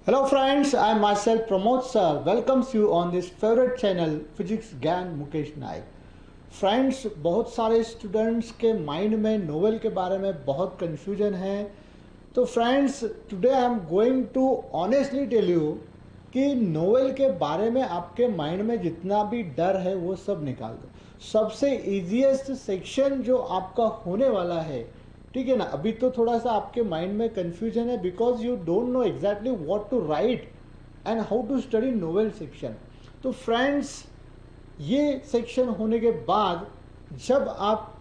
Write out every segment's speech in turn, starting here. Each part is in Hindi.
Hello friends, I am myself Pramod sir welcomes you on this favorite channel Physics ज्ञान मुकेश नायक। फ्रेंड्स, बहुत सारे स्टूडेंट्स के माइंड में नोवेल के बारे में बहुत कंफ्यूजन है। तो friends, today I am going to honestly tell you कि नोवेल के बारे में आपके माइंड में जितना भी डर है वो सब निकाल दो। सबसे इजीएस्ट सेक्शन जो आपका होने वाला है, ठीक है ना। अभी तो थोड़ा सा आपके माइंड में कंफ्यूजन है because you don't know exactly what to write and how to study novel section. तो फ्रेंड्स, ये सेक्शन होने के बाद जब आप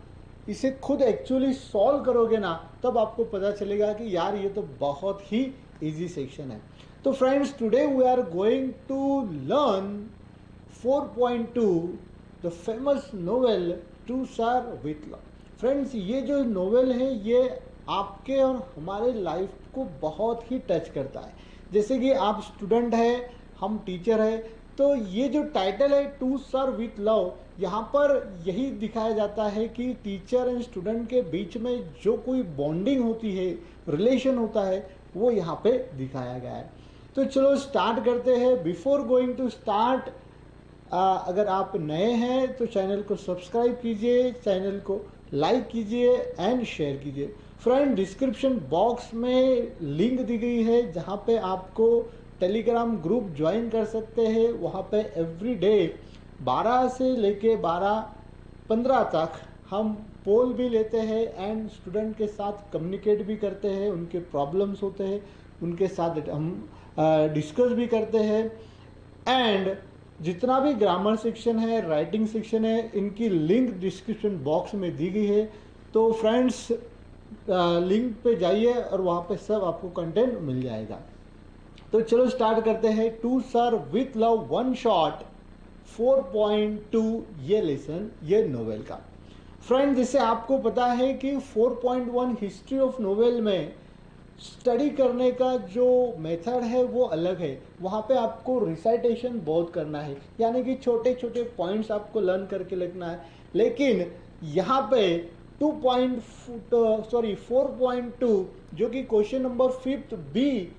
इसे खुद एक्चुअली सॉल्व करोगे ना, तब आपको पता चलेगा कि यार ये तो बहुत ही इजी सेक्शन है। तो friends, today we are going to learn 4.2 the famous novel to sir with love. Friends, ये जो नोवेल है ये आपके और हमारे लाइफ को बहुत ही टच करता है। जैसे कि आप स्टूडेंट है, हम टीचर है, तो ये जो टाइटल है टू सर विथ लव, यहाँ पर यही दिखाया जाता है कि टीचर एंड स्टूडेंट के बीच में जो कोई बॉन्डिंग होती है, रिलेशन होता है, वो यहाँ पे दिखाया गया है। तो चलो स्टार्ट करते हैं। बिफोर गोइंग टू स्टार्ट, अगर आप नए हैं तो चैनल को सब्सक्राइब कीजिए, चैनल को लाइक कीजिए एंड शेयर कीजिए। फ्रेंड, डिस्क्रिप्शन बॉक्स में लिंक दी गई है जहाँ पे आपको टेलीग्राम ग्रुप ज्वाइन कर सकते हैं। वहाँ पे एवरी डे 12 से लेके 12-15 तक हम पोल भी लेते हैं एंड स्टूडेंट के साथ कम्युनिकेट भी करते हैं। उनके प्रॉब्लम्स होते हैं, उनके साथ हम डिस्कस भी करते हैं। एंड जितना भी ग्रामर सेक्शन है, राइटिंग सेक्शन है, इनकी लिंक डिस्क्रिप्शन बॉक्स में दी गई है। तो फ्रेंड्स, लिंक पे जाइए और वहाँ पे सब आपको कंटेंट मिल जाएगा। तो चलो स्टार्ट करते हैं। To sir with love one shot 4.2 ये लेसन, ये नोवेल का। फ्रेंड्स, जैसे आपको पता है कि 4.1 हिस्ट्री ऑफ नोवेल में स्टडी करने का जो मेथड है वो अलग है। वहाँ पे आपको रिसाइटेशन बहुत करना है, यानी कि छोटे छोटे पॉइंट्स आपको लर्न करके लिखना है। लेकिन यहाँ पे 4.2 जो कि क्वेश्चन नंबर 5th बी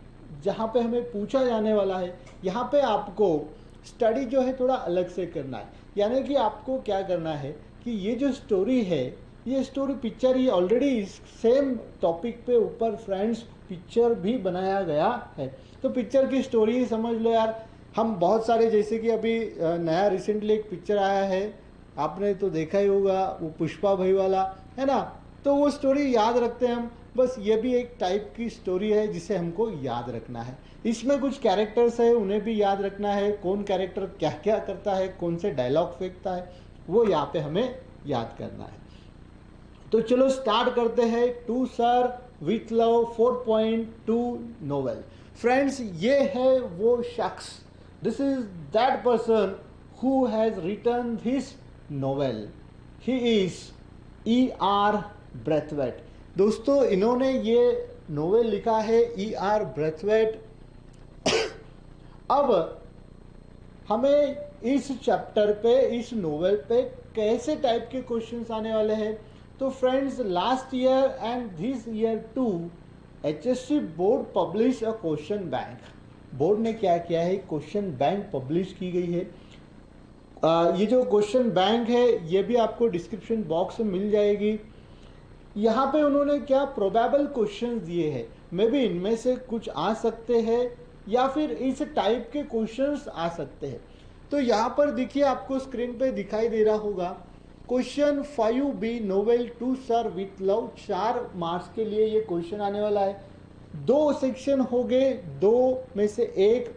जहाँ पे हमें पूछा जाने वाला है, यहाँ पे आपको स्टडी जो है थोड़ा अलग से करना है। यानी कि आपको क्या करना है कि ये जो स्टोरी है, ये स्टोरी पिक्चर, ये ऑलरेडी सेम टॉपिक पे ऊपर फ्रेंड्स पिक्चर भी बनाया गया है। तो पिक्चर की स्टोरी समझ लो यार। हम बहुत सारे, जैसे कि अभी नया रिसेंटली एक पिक्चर आया है, आपने तो देखा ही होगा, वो पुष्पा भाई वाला है ना। तो वो स्टोरी याद रखते हैं हम। बस ये भी एक टाइप की स्टोरी है जिसे हमको याद रखना है। इसमें कुछ कैरेक्टर्स है, उन्हें भी याद रखना है। कौन कैरेक्टर क्या क्या करता है, कौन से डायलॉग फेंकता है, वो यहाँ पे हमें याद करना है। तो चलो स्टार्ट करते हैं। To sir with love 4.2 novel. Friends, ये है वो शख्स, this is that person who has written this novel. He is E.R. Braithwaite. दोस्तों, इन्होंने ये नोवेल लिखा है, E.R. ब्रैथवेट। अब हमें इस चैप्टर पे, इस नोवेल पे कैसे टाइप के क्वेश्चंस आने वाले हैं। तो friends, last year and this year to HSC board publish a question bank. Board ने क्या किया है, क्वेश्चन बैंक पब्लिश की गई है। ये जो क्वेश्चन बैंक है ये भी आपको डिस्क्रिप्शन बॉक्स में मिल जाएगी। यहाँ पे उन्होंने क्या प्रोबेबल क्वेश्चंस दिए हैं। मे बी इनमें से कुछ आ सकते हैं या फिर इस टाइप के क्वेश्चंस आ सकते हैं। तो यहाँ पर देखिए, आपको स्क्रीन पे दिखाई दे रहा होगा question 5B novel to sir with love. 4 marks के लिए ये क्वेश्चन आने वाला है। 2 सेक्शन हो गए, 2 में से एक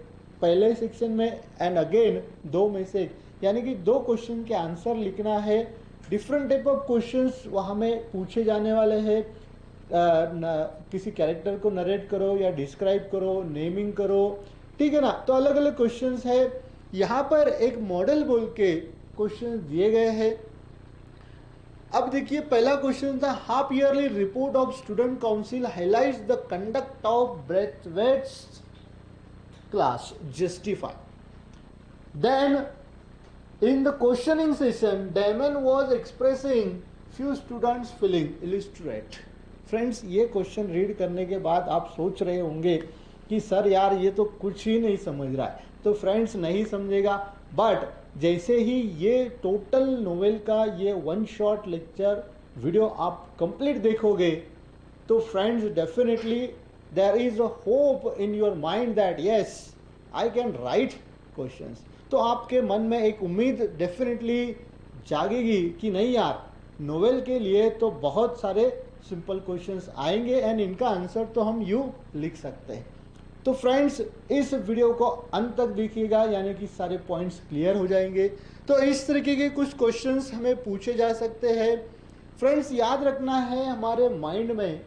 पहले सेक्शन में एंड अगेन 2 में से एक, यानी कि 2 क्वेश्चन के आंसर लिखना है। डिफरेंट टाइप ऑफ क्वेश्चंस वहाँ में पूछे जाने वाले हैं। किसी कैरेक्टर को नरेट करो या डिस्क्राइब करो, नेमिंग करो, ठीक है ना। तो अलग अलग क्वेश्चंस है। यहाँ पर एक मॉडल बोल के क्वेश्चंस दिए गए हैं। अब देखिए, पहला क्वेश्चन था, half yearly report of student council highlights the conduct of Braithwaite's class, justify. Then in the questioning session, Damon was expressing few students feeling, illustrate। Friends, ये क्वेश्चन रीड करने के बाद आप सोच रहे होंगे कि सर यार ये तो कुछ ही नहीं समझ रहा है। तो फ्रेंड्स नहीं समझेगा, बट जैसे ही ये टोटल नोवेल का ये वन शॉट लेक्चर वीडियो आप कंप्लीट देखोगे तो friends definitely there is a hope in your mind that yes I can write questions. तो आपके मन में एक उम्मीद डेफिनेटली जागेगी कि नहीं यार, नोवेल के लिए तो बहुत सारे सिंपल क्वेश्चंस आएंगे एंड इनका आंसर तो हम यूं लिख सकते हैं। तो फ्रेंड्स इस वीडियो को अंत तक देखिएगा, यानी कि सारे पॉइंट्स क्लियर हो जाएंगे। तो इस तरीके के कुछ क्वेश्चंस हमें पूछे जा सकते हैं। फ्रेंड्स याद रखना है हमारे माइंड में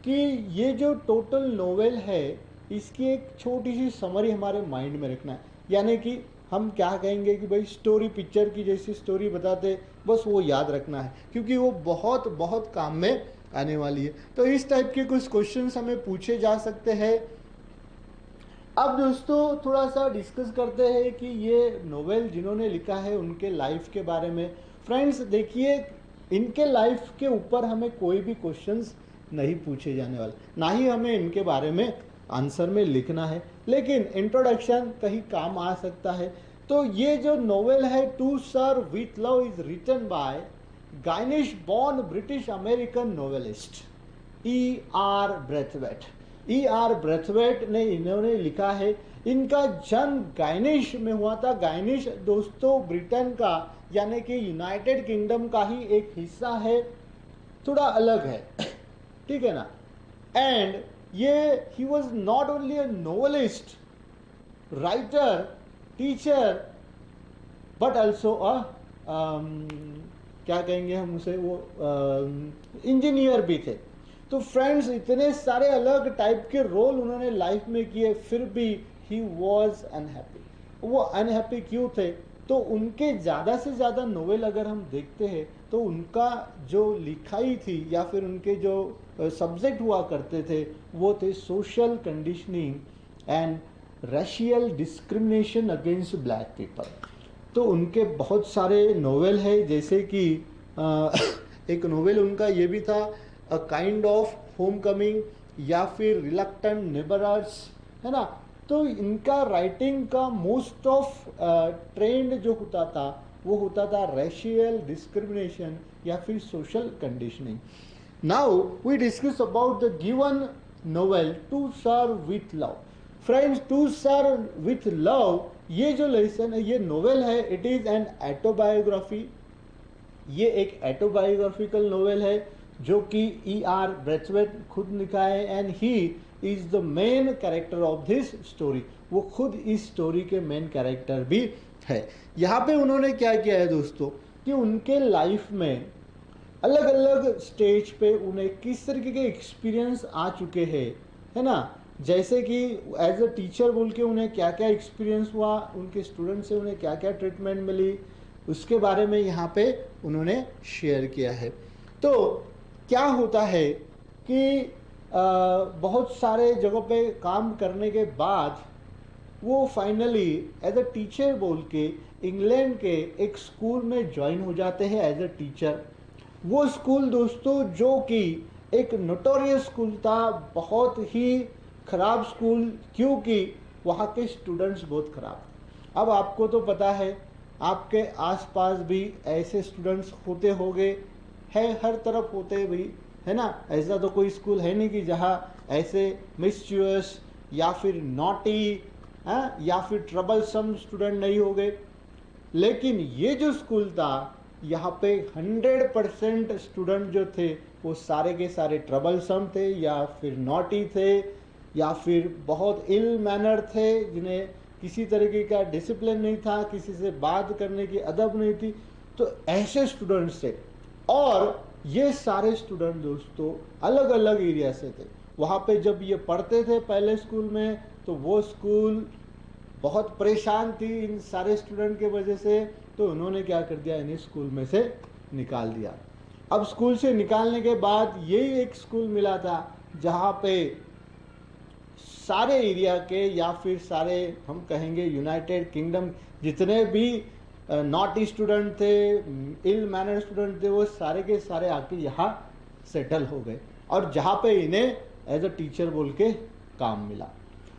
कि ये जो टोटल नोवेल है इसकी एक छोटी सी समरी हमारे माइंड में रखना है, यानी कि हम क्या कहेंगे कि भाई स्टोरी पिक्चर की जैसी स्टोरी बताते, बस वो याद रखना है क्योंकि वो बहुत बहुत काम में आने वाली है। तो इस टाइप के कुछ क्वेश्चंस हमें पूछे जा सकते हैं। अब दोस्तों थोड़ा सा डिस्कस करते हैं कि ये नोवेल जिन्होंने लिखा है उनके लाइफ के बारे में। फ्रेंड्स देखिए, इनके लाइफ के ऊपर हमें कोई भी क्वेश्चंस नहीं पूछे जाने वाले, ना ही हमें इनके बारे में आंसर में लिखना है, लेकिन इंट्रोडक्शन कहीं काम आ सकता है। तो ये जो नोवेल है to serve with love is written by Guyanese born British American novelist E.R. Braithwaite. E.R. Braithwaite ने इन्होंने लिखा है। इनका जन्म गाइनिश में हुआ था। गाइनिश दोस्तों ब्रिटेन का यानी कि यूनाइटेड किंगडम का ही एक हिस्सा है, थोड़ा अलग है, ठीक है ना। एंड ये he was not only a novelist, writer, teacher, but also a क्या कहेंगे हम उसे, वो इंजीनियर भी थे। तो फ्रेंड्स इतने सारे अलग टाइप के रोल उन्होंने लाइफ में किए, फिर भी ही वॉज अनहैप्पी। वो अनहैप्पी क्यों थे? तो उनके ज़्यादा से ज़्यादा नोवेल अगर हम देखते हैं तो उनका जो लिखाई थी या फिर उनके जो सब्जेक्ट हुआ करते थे वो थे social conditioning and racial discrimination against black people. तो उनके बहुत सारे नोवेल है, जैसे कि एक नोवेल उनका ये भी था a kind of home coming या फिर रिलक्टेंट नेबरर्स, है ना। तो इनका राइटिंग का मोस्ट ऑफ ट्रेंड जो होता था वो होता था रेशियल डिस्क्रिमिनेशन या फिर social conditioning. Now we discuss about the given novel to serve with love. Friends to serve with love ये जो लेसन है, ये नोवेल है, इट इज एन ऑटोबायोग्राफी। ये एक ऑटोबायोग्राफिकल नोवेल है जो कि E.R. ब्रेथवेट खुद लिखा है and he is the main character of this story. वो खुद इस स्टोरी के मेन कैरेक्टर भी है। यहाँ पे उन्होंने क्या किया है दोस्तों कि उनके लाइफ में अलग अलग स्टेज पे उन्हें किस तरीके के एक्सपीरियंस आ चुके हैं, है ना। जैसे कि एज अ टीचर बोल के उन्हें क्या क्या एक्सपीरियंस हुआ, उनके स्टूडेंट से उन्हें क्या क्या ट्रीटमेंट मिली, उसके बारे में यहाँ पे उन्होंने शेयर किया है। तो क्या होता है कि बहुत सारे जगहों पे काम करने के बाद वो फाइनली एज अ टीचर बोल के इंग्लैंड के एक स्कूल में ज्वाइन हो जाते हैं एज अ टीचर। वो स्कूल दोस्तों जो कि एक नोटोरियस स्कूल था, बहुत ही खराब स्कूल, क्योंकि वहाँ के स्टूडेंट्स बहुत खराब। अब आपको तो पता है, आपके आसपास भी ऐसे स्टूडेंट्स होते होंगे, है हर तरफ होते भी, है ना। ऐसा तो कोई स्कूल है नहीं कि जहाँ ऐसे मिसच्यूअस या फिर नॉटी या फिर ट्रबलसम स्टूडेंट नहीं हो गए। लेकिन ये जो स्कूल था यहाँ पे 100% स्टूडेंट जो थे वो सारे के सारे ट्रबलसम थे या फिर नॉटी थे या फिर बहुत इल मैनर थे, जिन्हें किसी तरीके का डिसिप्लिन नहीं था, किसी से बात करने की अदब नहीं थी। तो ऐसे स्टूडेंट्स थे और ये सारे स्टूडेंट दोस्तों अलग अलग एरिया से थे। वहाँ पे जब ये पढ़ते थे पहले स्कूल में तो वो स्कूल बहुत परेशान थी इन सारे स्टूडेंट के वजह से। तो उन्होंने क्या कर दिया, इन्हें स्कूल में से निकाल दिया। अब स्कूल से निकालने के बाद यही एक स्कूल मिला था जहाँ पे सारे एरिया के या फिर सारे हम कहेंगे यूनाइटेड किंगडम जितने भी नॉटी स्टूडेंट थे, इल मैनर स्टूडेंट थे, वो सारे के सारे आके यहाँ सेटल हो गए और जहाँ पे इन्हें एज अ टीचर बोल के काम मिला।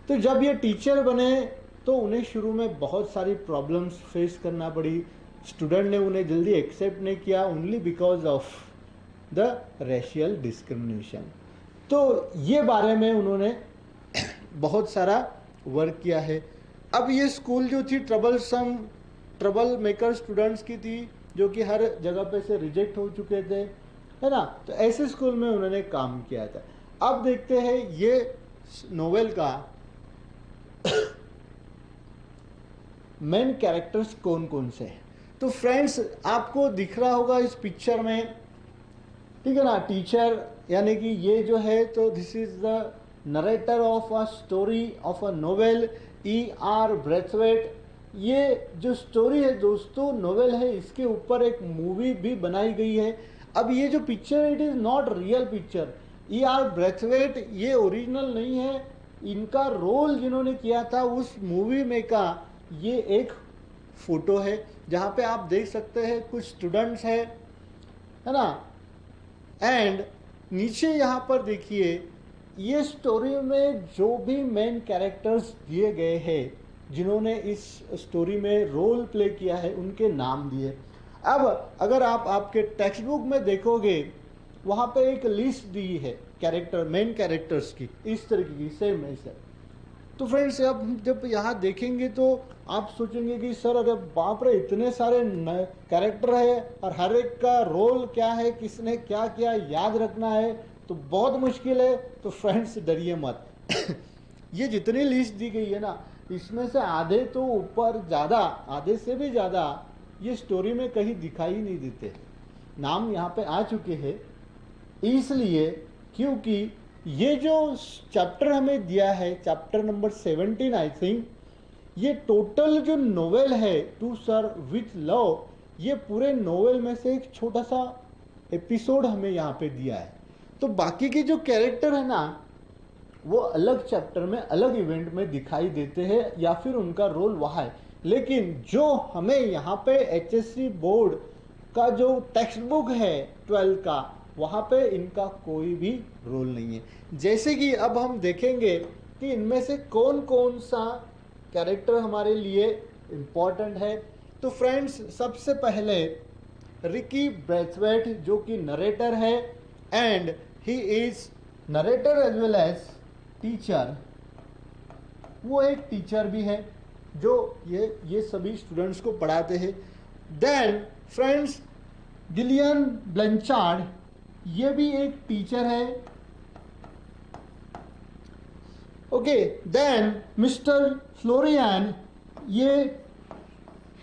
तो जब ये टीचर बने तो उन्हें शुरू में बहुत सारी प्रॉब्लम्स फेस करना पड़ी। स्टूडेंट ने उन्हें जल्दी एक्सेप्ट नहीं किया only because of the racial discrimination. तो ये बारे में उन्होंने बहुत सारा वर्क किया है। अब ये स्कूल जो थी ट्रबल मेकर स्टूडेंट्स की थी, जो कि हर जगह पे से रिजेक्ट हो चुके थे, है ना। तो ऐसे स्कूल में उन्होंने काम किया था। अब देखते हैं ये नोवेल का मेन कैरेक्टर्स कौन कौन से हैं। तो फ्रेंड्स आपको दिख रहा होगा इस पिक्चर में, ठीक है ना, टीचर यानी कि ये जो है, तो this is the narrator of a story of a novel E.R. Brathwaite. ये जो स्टोरी है दोस्तों, नोवेल है, इसके ऊपर एक मूवी भी बनाई गई है। अब ये जो पिक्चर है it is not real picture. E.R. Brathwaite ये ओरिजिनल नहीं है, इनका रोल जिन्होंने किया था उस मूवी में का ये एक फोटो है, जहाँ पे आप देख सकते हैं कुछ स्टूडेंट्स है ना। एंड नीचे यहाँ पर देखिए, ये स्टोरी में जो भी मेन कैरेक्टर्स दिए गए हैं, जिन्होंने इस स्टोरी में रोल प्ले किया है, उनके नाम दिए। अब अगर आप आपके टेक्स्ट बुक में देखोगे, वहाँ पे एक लिस्ट दी है मेन कैरेक्टर्स की, इस तरीके की सेम ऐसे। तो फ्रेंड्स अब जब यहाँ देखेंगे तो आप सोचेंगे कि सर अरे बाप रे, इतने सारे कैरेक्टर है और हर एक का रोल क्या है, किसने क्या किया याद रखना है, तो बहुत मुश्किल है। तो फ्रेंड्स डरिए मत ये जितनी लिस्ट दी गई है ना, इसमें से आधे तो ऊपर ज़्यादा, आधे से भी ज़्यादा ये स्टोरी में कहीं दिखाई नहीं देते। नाम यहाँ पे आ चुके हैं इसलिए क्योंकि ये जो चैप्टर हमें दिया है, चैप्टर नंबर 17 आई थिंक, ये टोटल जो नोवेल है टू सर्व विथ लव, ये पूरे नोवेल में से एक छोटा सा एपिसोड हमें यहाँ पे दिया है। तो बाकी के जो कैरेक्टर है ना, वो अलग चैप्टर में अलग इवेंट में दिखाई देते हैं या फिर उनका रोल वहाँ है। लेकिन जो हमें यहाँ पे HSC बोर्ड का जो टेक्स्ट बुक है 12 का, वहाँ पे इनका कोई भी रोल नहीं है। जैसे कि अब हम देखेंगे कि इनमें से कौन कौन सा कैरेक्टर हमारे लिए इम्पॉर्टेंट है। तो फ्रेंड्स सबसे पहले रिकी ब्रैथवेट, जो कि नरेटर है, and he is narrator as well as teacher. वो एक टीचर भी है जो ये सभी स्टूडेंट्स को पढ़ाते हैं। देन फ्रेंड्स गिलियन ब्लैंचार्ड, ये भी एक टीचर है। ओके, देन मिस्टर फ्लोरियन, ये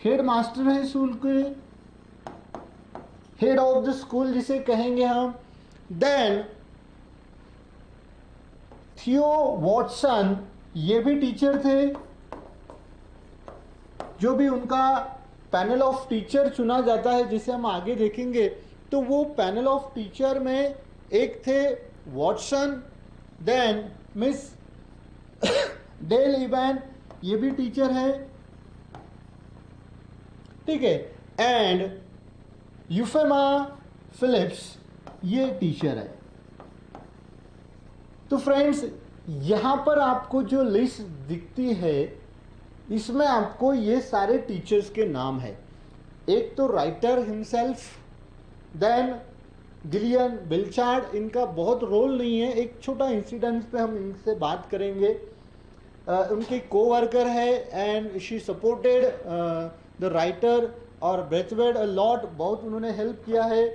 हेड मास्टर है स्कूल के, हेड ऑफ द स्कूल जिसे कहेंगे हम। देन थियो वॉटसन, ये भी टीचर थे, जो भी उनका पैनल ऑफ टीचर चुना जाता है, जिसे हम आगे देखेंगे। तो वो पैनल ऑफ टीचर में एक थे Watson. Then miss Dale Evan, ये भी टीचर है, ठीक है। एंड यूफेमा फिलिप्स, ये टीचर है। तो फ्रेंड्स यहाँ पर आपको जो लिस्ट दिखती है, इसमें आपको ये सारे टीचर्स के नाम है। एक तो राइटर हिमसेल्फ, देन गिलियन ब्लैंचार्ड, इनका बहुत रोल नहीं है, एक छोटा इंसिडेंट पे हम इनसे बात करेंगे। उनके कोवर्कर है and she supported the writer और ब्रैथवेट अ लॉट, बहुत उन्होंने हेल्प किया है।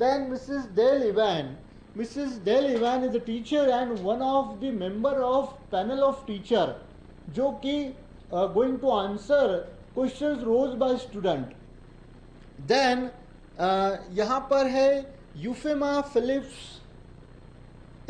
Then Mrs Dale Evan, Mrs. Del Ivan is a teacher and one of the member of panel of teacher, जो कि going to answer questions raised by student. Then यहाँ पर है यूफेमा फिलिप्स,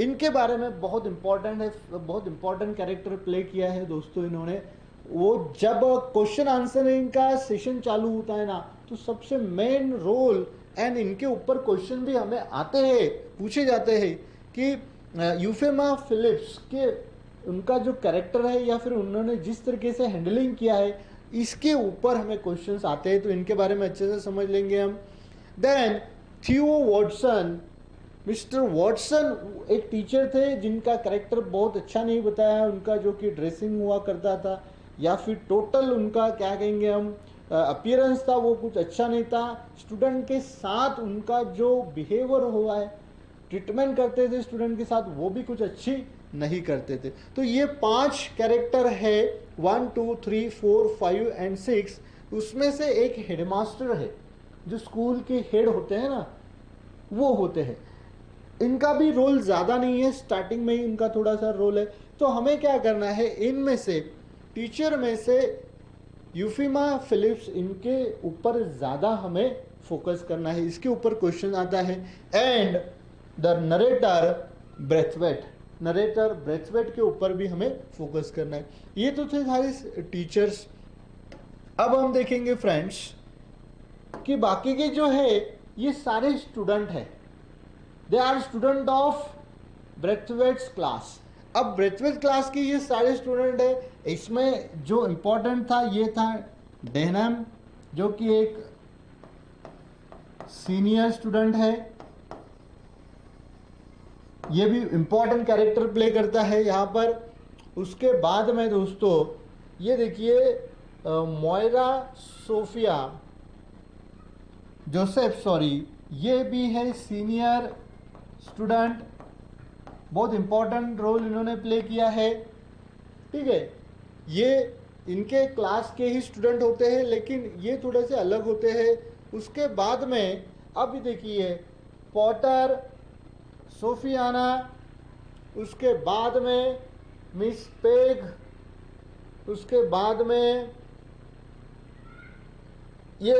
इनके बारे में बहुत इम्पोर्टेंट है, बहुत इम्पोर्टेंट कैरेक्टर प्ले किया है दोस्तों इन्होंने। वो जब क्वेश्चन आंसरिंग का सेशन चालू होता है ना, तो सबसे मेन रोल एंड इनके ऊपर क्वेश्चन भी हमें आते हैं, पूछे जाते हैं कि यूफेमा फिलिप्स के उनका जो कैरेक्टर है या फिर उन्होंने जिस तरीके से हैंडलिंग किया है, इसके ऊपर हमें क्वेश्चंस आते हैं। तो इनके बारे में अच्छे से समझ लेंगे हम। देन थियो वॉटसन, मिस्टर वॉटसन एक टीचर थे जिनका करेक्टर बहुत अच्छा नहीं बताया, उनका जो कि ड्रेसिंग हुआ करता था या फिर टोटल उनका क्या कहेंगे हम अपीयरेंस था वो कुछ अच्छा नहीं था। स्टूडेंट के साथ उनका जो बिहेवियर हुआ है, ट्रीटमेंट करते थे स्टूडेंट के साथ, वो भी कुछ अच्छी नहीं करते थे। तो ये 5 कैरेक्टर है, 1 2 3 4 5 एंड 6। उसमें से एक हेडमास्टर है, जो स्कूल के हेड होते हैं ना, वो होते हैं। इनका भी रोल ज़्यादा नहीं है, स्टार्टिंग में ही इनका थोड़ा सा रोल है। तो हमें क्या करना है, इनमें से टीचर में से यूफिमा फिलिप्स, इनके ऊपर ज़्यादा हमें फोकस करना है, इसके ऊपर क्वेश्चन आता है। And the narrator Braithwaite, narrator Braithwaite के ऊपर भी हमें फोकस करना है। ये तो थे सारे टीचर्स। अब हम देखेंगे फ्रेंड्स कि बाकी के जो है ये सारे स्टूडेंट हैं, they are student of Braithwaite's class. अब ब्रेथवेट क्लास के ये सारे स्टूडेंट है। इसमें जो इम्पोर्टेंट था ये था डेनहम, जो कि एक सीनियर स्टूडेंट है, ये भी इम्पोर्टेंट कैरेक्टर प्ले करता है यहाँ पर। उसके बाद में दोस्तों ये देखिए मोयरा सोफिया जोसेफ, सॉरी, ये भी है सीनियर स्टूडेंट, बहुत इंपॉर्टेंट रोल इन्होंने प्ले किया है। ठीक है, ये इनके क्लास के ही स्टूडेंट होते हैं, लेकिन ये थोड़े से अलग होते हैं। उसके बाद में अब देखिए पॉटर, सोफियाना, उसके बाद में मिस पेग, उसके बाद में ये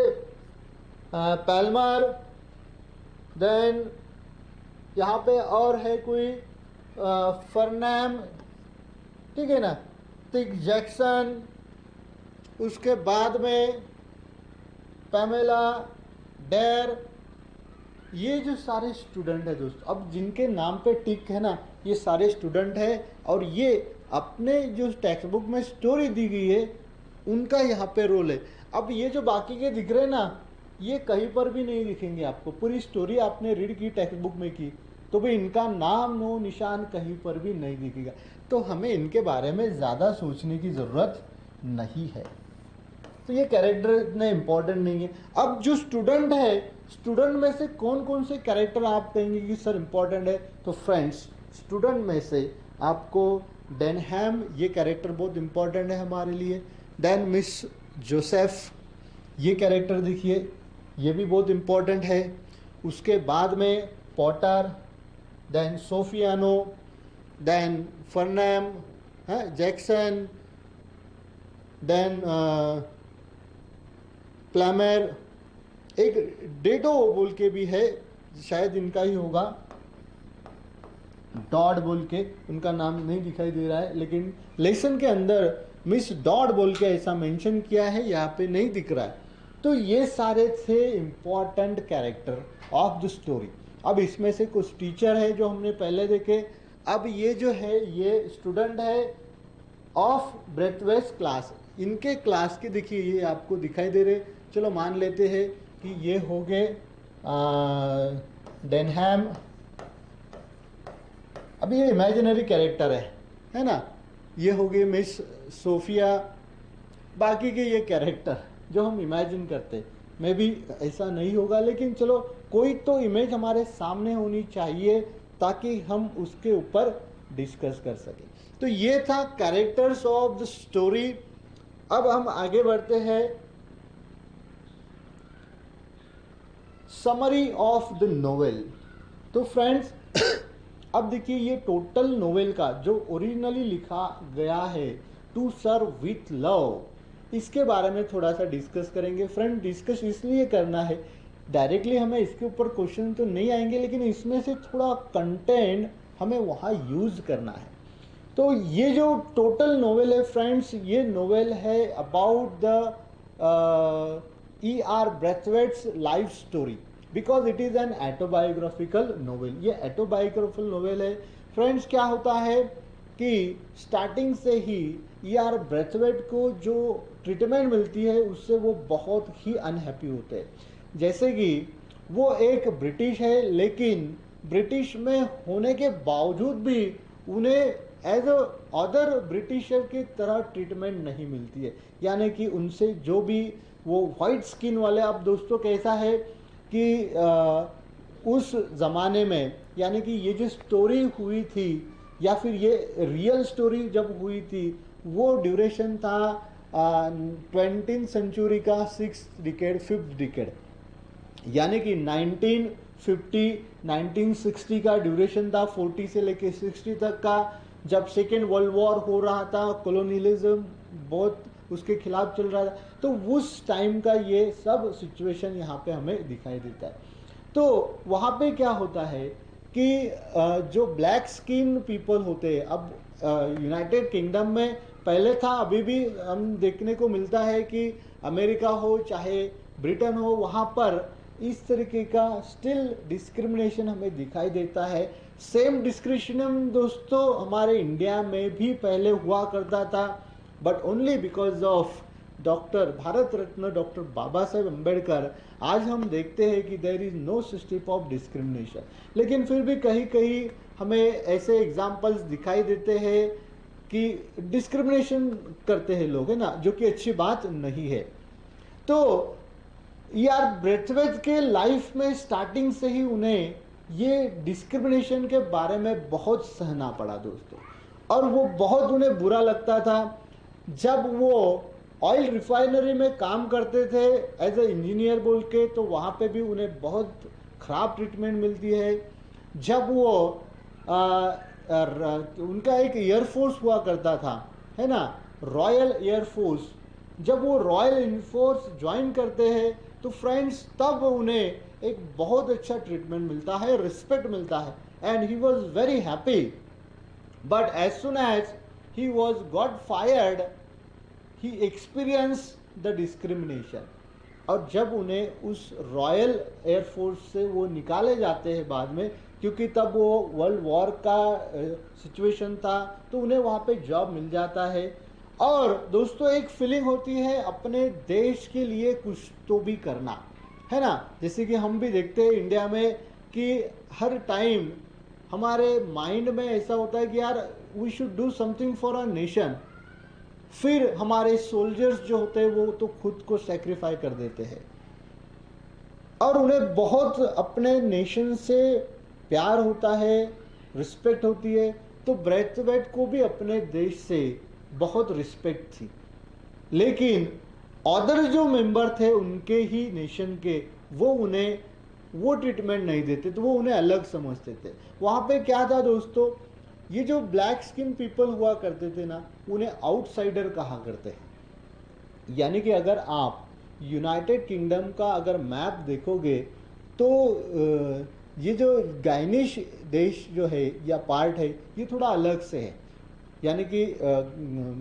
पैल्मर, देन यहाँ पे और है कोई फर्नैम, ठीक है ना, टिक जैक्सन, उसके बाद में पैमेला डेर। ये जो सारे स्टूडेंट है दोस्तों, अब जिनके नाम पे टिक है ना, ये सारे स्टूडेंट है और ये अपने जो टेक्स्ट बुक में स्टोरी दी गई है उनका यहाँ पे रोल है। अब ये जो बाकी के दिख रहे हैं ना, ये कहीं पर भी नहीं दिखेंगे आपको। पूरी स्टोरी आपने रीड की टेक्स्ट बुक में की तो भाई इनका नाम नो निशान कहीं पर भी नहीं दिखेगा। तो हमें इनके बारे में ज़्यादा सोचने की ज़रूरत नहीं है। तो ये कैरेक्टर इतने इम्पोर्टेंट नहीं है। अब जो स्टूडेंट है, स्टूडेंट में से कौन कौन से कैरेक्टर आप कहेंगे कि सर इम्पोर्टेंट है? तो फ्रेंड्स, स्टूडेंट में से आपको डेनहैम, ये कैरेक्टर बहुत इम्पोर्टेंट है हमारे लिए। देन मिस जोसेफ, ये कैरेक्टर देखिए, ये भी बहुत इम्पोर्टेंट है। उसके बाद में Potter, then Sofiano, then Fernman, Jackson, then Palmer, एक डेडो बोल के भी है, शायद इनका ही होगा, डॉड बोल के, उनका नाम नहीं दिखाई दे रहा है, लेकिन लेसन के अंदर मिस डॉड बोल के ऐसा मेंशन किया है, यहाँ पे नहीं दिख रहा है। तो ये सारे थे important character of the story. अब इसमें से कुछ टीचर है जो हमने पहले देखे। अब ये जो है ये स्टूडेंट है ऑफ ब्रेथवेट्स क्लास, इनके क्लास के देखिए ये आपको दिखाई दे रहे। चलो मान लेते हैं कि ये हो गए डेनहैम। अब ये इमेजिनरी कैरेक्टर है ना, ये हो गई मिस सोफिया। बाकी के ये कैरेक्टर जो हम इमेजिन करते, मे भी ऐसा नहीं होगा, लेकिन चलो कोई तो इमेज हमारे सामने होनी चाहिए ताकि हम उसके ऊपर डिस्कस कर सकें। तो ये था कैरेक्टर्स ऑफ द स्टोरी। अब हम आगे बढ़ते हैं, समरी ऑफ द नोवेल। तो फ्रेंड्स अब देखिए ये टोटल नोवेल का जो ओरिजिनली लिखा गया है, टू सर्व विथ लव, इसके बारे में थोड़ा सा डिस्कस करेंगे। फ्रेंड, डिस्कस इसलिए करना है, डायरेक्टली हमें इसके ऊपर क्वेश्चन तो नहीं आएंगे, लेकिन इसमें से थोड़ा कंटेंट हमें वहाँ यूज करना है। तो ये जो टोटल नोवेल है फ्रेंड्स, ये नोवेल है about the E.R. Braithwaite's life story, because it is an autobiographical novel. ये ऑटोबायोग्राफिकल नोवेल है। फ्रेंड्स, क्या होता है कि स्टार्टिंग से ही E.R. ब्रेथवेट को जो ट्रीटमेंट मिलती है उससे वो बहुत ही अनहैप्पी होते हैं। जैसे कि वो एक ब्रिटिश है, लेकिन ब्रिटिश में होने के बावजूद भी उन्हें एज अ अदर ब्रिटिशर की तरह ट्रीटमेंट नहीं मिलती है। यानी कि उनसे जो भी वो वाइट स्किन वाले, अब दोस्तों कैसा है कि उस ज़माने में, यानी कि ये जो स्टोरी हुई थी या फिर ये रियल स्टोरी जब हुई थी, वो ड्यूरेशन था 20th सेंचुरी का 6th डिकेड 5th डिकेड, यानी कि 1950 1960 का ड्यूरेशन था, 40 से लेके 60 तक का, जब सेकेंड वर्ल्ड वॉर हो रहा था, कॉलोनियलिज्म बहुत उसके खिलाफ चल रहा था, तो उस टाइम का ये सब सिचुएशन यहाँ पे हमें दिखाई देता है। तो वहाँ पे क्या होता है कि जो ब्लैक स्किन पीपल होते हैं, अब यूनाइटेड किंगडम में पहले था, अभी भी हम देखने को मिलता है कि अमेरिका हो चाहे ब्रिटेन हो, वहाँ पर इस तरीके का स्टिल डिस्क्रिमिनेशन हमें दिखाई देता है। सेम डिस्क्रिमिनेशन दोस्तों हमारे इंडिया में भी पहले हुआ करता था, but only because of doctor Bharat Ratna doctor Baba Saheb Ambedkar आज हम देखते हैं कि there is no system of discrimination. लेकिन फिर भी कहीं कहीं हमें ऐसे एग्जाम्पल्स दिखाई देते हैं कि डिस्क्रिमिनेशन करते हैं लोग, है ना, जो कि अच्छी बात नहीं है। तो यार ब्रेथवेट के लाइफ में स्टार्टिंग से ही उन्हें ये डिस्क्रिमिनेशन के बारे में बहुत सहना पड़ा दोस्तों, और वो बहुत उन्हें बुरा लगता था। जब वो ऑयल रिफाइनरी में काम करते थे एज ए इंजीनियर बोल के, तो वहाँ पे भी उन्हें बहुत ख़राब ट्रीटमेंट मिलती है। जब वो उनका एक एयरफोर्स हुआ करता था, है ना, रॉयल एयरफोर्स, जब वो रॉयल एयरफोर्स ज्वाइन करते हैं तो फ्रेंड्स तब उन्हें एक बहुत अच्छा ट्रीटमेंट मिलता है, रिस्पेक्ट मिलता है, and he was very happy. But as soon as he was got fired he experience the discrimination. और जब उन्हें उस रॉयल एयरफोर्स से वो निकाले जाते हैं बाद में, क्योंकि तब वो वर्ल्ड वॉर का सिचुएशन था, तो उन्हें वहाँ पे जॉब मिल जाता है। और दोस्तों एक फीलिंग होती है अपने देश के लिए कुछ तो भी करना, है ना। जैसे कि हम भी देखते हैं इंडिया में कि हर टाइम हमारे माइंड में ऐसा होता है कि यार we should do something for our nation. फिर हमारे सोल्जर्स जो होते हैं वो तो खुद को सेक्रीफाई कर देते हैं, और उन्हें बहुत अपने नेशन से प्यार होता है, रिस्पेक्ट होती है। तो ब्रेथवेट को भी अपने देश से बहुत रिस्पेक्ट थी, लेकिन अदर जो मेंबर थे उनके ही नेशन के, वो उन्हें वो ट्रीटमेंट नहीं देते, तो वो उन्हें अलग समझते थे। वहाँ पे क्या था दोस्तों, ये जो ब्लैक स्किन पीपल हुआ करते थे ना, उन्हें आउटसाइडर कहा करते हैं। यानी कि अगर आप यूनाइटेड किंगडम का अगर मैप देखोगे तो ये जो गाइनिश देश जो है या पार्ट है, ये थोड़ा अलग से है। यानी कि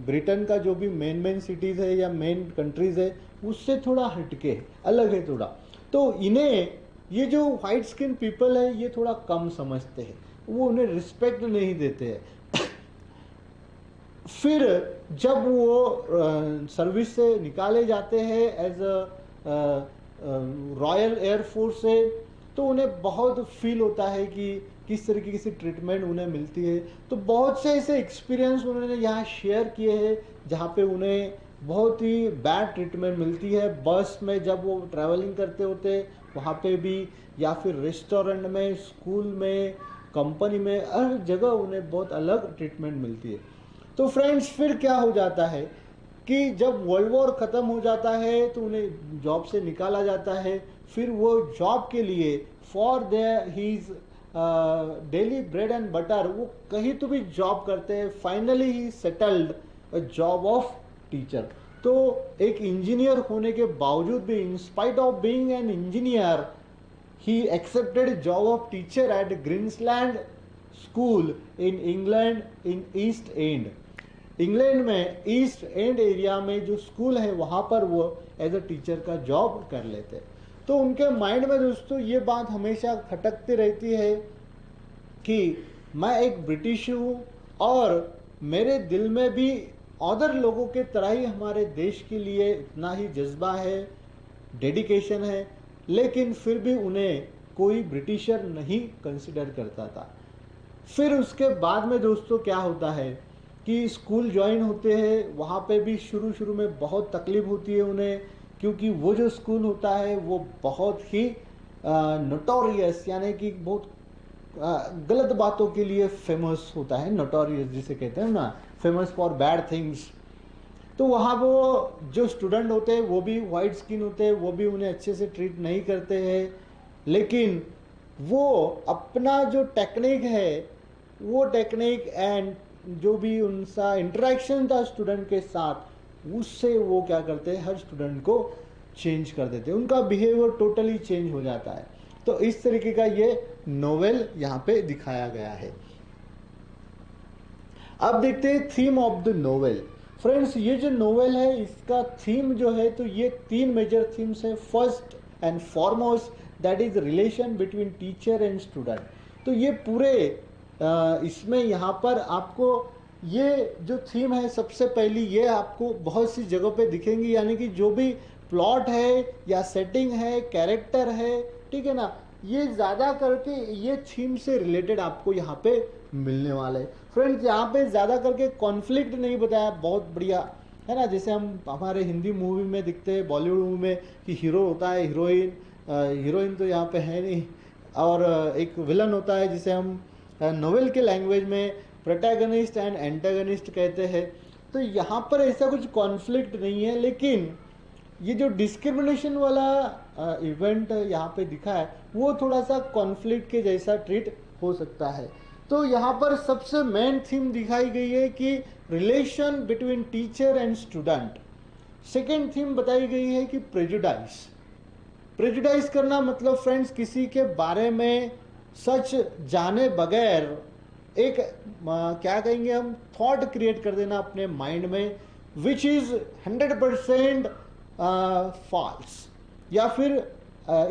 ब्रिटेन का जो भी मेन सिटीज़ है या मेन कंट्रीज़ है उससे थोड़ा हटके है, अलग है थोड़ा। तो इन्हें ये जो वाइट स्किन पीपल है ये थोड़ा कम समझते हैं, वो उन्हें रिस्पेक्ट नहीं देते हैं। फिर जब वो सर्विस से निकाले जाते हैं एज अ रॉयल एयरफोर्स से, तो उन्हें बहुत फील होता है कि किस तरीके की ट्रीटमेंट उन्हें मिलती है। तो बहुत से ऐसे एक्सपीरियंस उन्होंने यहाँ शेयर किए हैं जहाँ पे उन्हें बहुत ही बैड ट्रीटमेंट मिलती है। बस में जब वो ट्रैवलिंग करते होते वहाँ पे भी, या फिर रेस्टोरेंट में, स्कूल में, कंपनी में, हर जगह उन्हें बहुत अलग ट्रीटमेंट मिलती है। तो फ्रेंड्स फिर क्या हो जाता है कि जब वर्ल्ड वॉर ख़त्म हो जाता है तो उन्हें जॉब से निकाला जाता है। फिर वो जॉब के लिए for their his daily bread and butter वो कहीं तो भी जॉब करते हैं। Finally he settled a job of teacher. तो एक इंजीनियर होने के बावजूद भी, in spite of being an engineer, he accepted job of teacher at Greensland School in England in East End। England में ईस्ट एंड एरिया में जो स्कूल है वहाँ पर वो एज अ टीचर का जॉब कर लेते। तो उनके माइंड में दोस्तों ये बात हमेशा खटकती रहती है कि मैं एक ब्रिटिश हूँ और मेरे दिल में भी अदर लोगों के तरह ही हमारे देश के लिए इतना ही जज्बा है, डेडिकेशन है, लेकिन फिर भी उन्हें कोई ब्रिटिशर नहीं कंसिडर करता था। फिर उसके बाद में दोस्तों क्या होता है कि स्कूल ज्वाइन होते हैं, वहाँ पे भी शुरू शुरू में बहुत तकलीफ होती है उन्हें, क्योंकि वो जो स्कूल होता है वो बहुत ही नोटोरियस, यानी कि बहुत गलत बातों के लिए फेमस होता है। नोटोरियस जिसे कहते हैं ना, फेमस फॉर बैड थिंग्स। तो वहाँ वो जो स्टूडेंट होते हैं वो भी वाइट स्किन होते हैं, वो भी उन्हें अच्छे से ट्रीट नहीं करते हैं, लेकिन वो अपना जो टेक्निक है, वो टेक्निक एंड जो भी उनका इंटरेक्शन था स्टूडेंट के साथ, उससे वो क्या करते हैं, हर स्टूडेंट को चेंज कर देते हैं, उनका बिहेवियर टोटली चेंज हो जाता है। तो इस तरीके का ये नोवेल यहाँ पे दिखाया गया है। अब देखते हैं theme of the novel. Friends, ये जो नोवेल है इसका थीम जो है, तो ये 3 मेजर थीम्स है। First and foremost that is relation between teacher and student. तो ये पूरे इसमें यहाँ पर आपको ये जो थीम है, सबसे पहली ये आपको बहुत सी जगहों पे दिखेंगी, यानी कि जो भी प्लॉट है या सेटिंग है, कैरेक्टर है, ठीक है ना, ये ज़्यादा करके ये थीम से रिलेटेड आपको यहाँ पे मिलने वाला है। फ्रेंड्स, यहाँ पे ज़्यादा करके कॉन्फ्लिक्ट नहीं बताया, बहुत बढ़िया है ना, जैसे हम हमारे हिंदी मूवी में दिखते हैं, बॉलीवुड मूवी में कि हीरो होता है, हीरोइन तो यहाँ पे है नहीं, और एक विलन होता है जिसे हम नोवेल के लैंग्वेज में प्रोटैगनिस्ट एंड एंटागनिस्ट कहते हैं। तो यहाँ पर ऐसा कुछ कॉन्फ्लिक्ट नहीं है, लेकिन ये जो डिस्क्रिमिनेशन वाला इवेंट यहाँ पे दिखा है, वो थोड़ा सा कॉन्फ्लिक्ट के जैसा ट्रीट हो सकता है। तो यहाँ पर सबसे मेन थीम दिखाई गई है कि relation between teacher and student. Second theme बताई गई है कि प्रेजुडाइस। प्रेजुडाइस करना मतलब फ्रेंड्स, किसी के बारे में सच जाने बगैर एक क्या कहेंगे हम, थॉट क्रिएट कर देना अपने माइंड में, विच इज 100% फॉल्स या फिर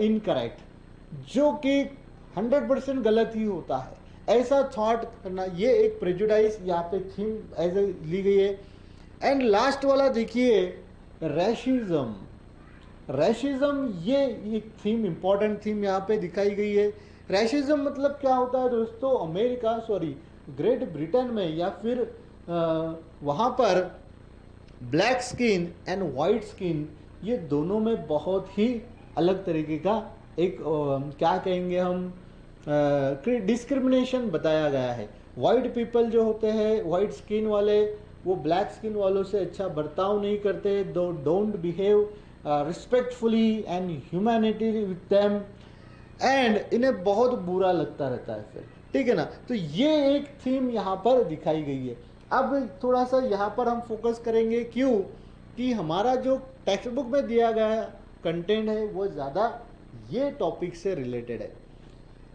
इनकरेक्ट, जो कि 100% गलत ही होता है, ऐसा थॉट करना, ये एक प्रेजुडाइस यहाँ पे थीम एज ली गई है। एंड लास्ट वाला देखिए, रैशिज्म। रैशिज्म ये एक थीम, इंपॉर्टेंट थीम यहाँ पे दिखाई गई है। रैशिज्म मतलब क्या होता है दोस्तों, ग्रेट ब्रिटेन में या फिर वहाँ पर black skin and white skin, ये दोनों में बहुत ही अलग तरीके का एक क्या कहेंगे हम, डिस्क्रिमिनेशन बताया गया है। वाइट पीपल जो होते हैं, वाइट स्किन वाले, वो ब्लैक स्किन वालों से अच्छा बर्ताव नहीं करते, दो don't behave respectfully and humanity with them, and इन्हें बहुत बुरा लगता रहता है फिर, ठीक है ना। तो ये एक थीम यहाँ पर दिखाई गई है। अब थोड़ा सा यहाँ पर हम फोकस करेंगे, क्यों कि हमारा जो टेक्स्ट बुक में दिया गया कंटेंट है वो ज़्यादा ये टॉपिक से रिलेटेड है।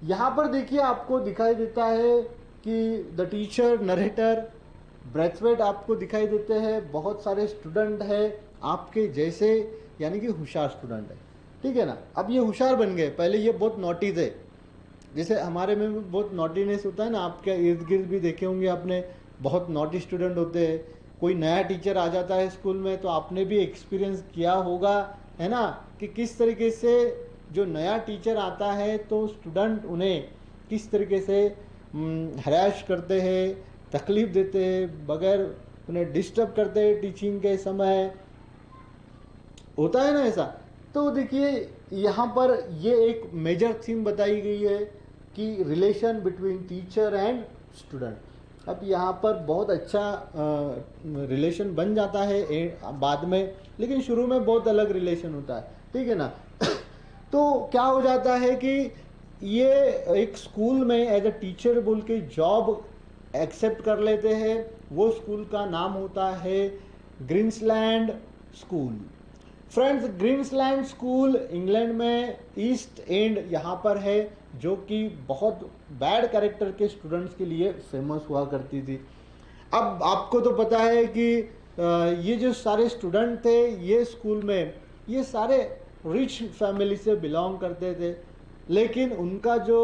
यहाँ पर देखिए आपको दिखाई देता है कि द टीचर, नरेटर, ब्रेथवेट आपको दिखाई देते हैं, बहुत सारे स्टूडेंट है आपके जैसे, यानी कि होशियार स्टूडेंट है, ठीक है ना। अब ये होशियार बन गए, पहले ये बहुत नॉटी थे, जैसे हमारे में भी बहुत नॉटीनेस होता है ना, आपके इर्द गिर्द भी देखे होंगे आपने, बहुत नॉटी स्टूडेंट होते हैं। कोई नया टीचर आ जाता है स्कूल में, तो आपने भी एक्सपीरियंस किया होगा, है ना, कि किस तरीके से जो नया टीचर आता है तो स्टूडेंट उन्हें किस तरीके से हराश करते हैं, तकलीफ देते हैं, बगैर उन्हें डिस्टर्ब करते हैं टीचिंग के समय, होता है ना ऐसा। तो देखिए यहाँ पर ये एक मेजर थीम बताई गई है कि relation between teacher and student. अब यहाँ पर बहुत अच्छा रिलेशन बन जाता है बाद में, लेकिन शुरू में बहुत अलग रिलेशन होता है, ठीक है ना। तो क्या हो जाता है कि ये एक स्कूल में एज अ टीचर बोल के जॉब एक्सेप्ट कर लेते हैं। वो स्कूल का नाम होता है ग्रीन्सलैंड स्कूल। फ्रेंड्स, ग्रीन्सलैंड स्कूल इंग्लैंड में ईस्ट एंड यहाँ पर है, जो कि बहुत बैड कैरेक्टर के स्टूडेंट्स के लिए फेमस हुआ करती थी। अब आपको तो पता है कि ये जो सारे स्टूडेंट थे ये स्कूल में, ये सारे रिच फैमिली से बिलोंग करते थे, लेकिन उनका जो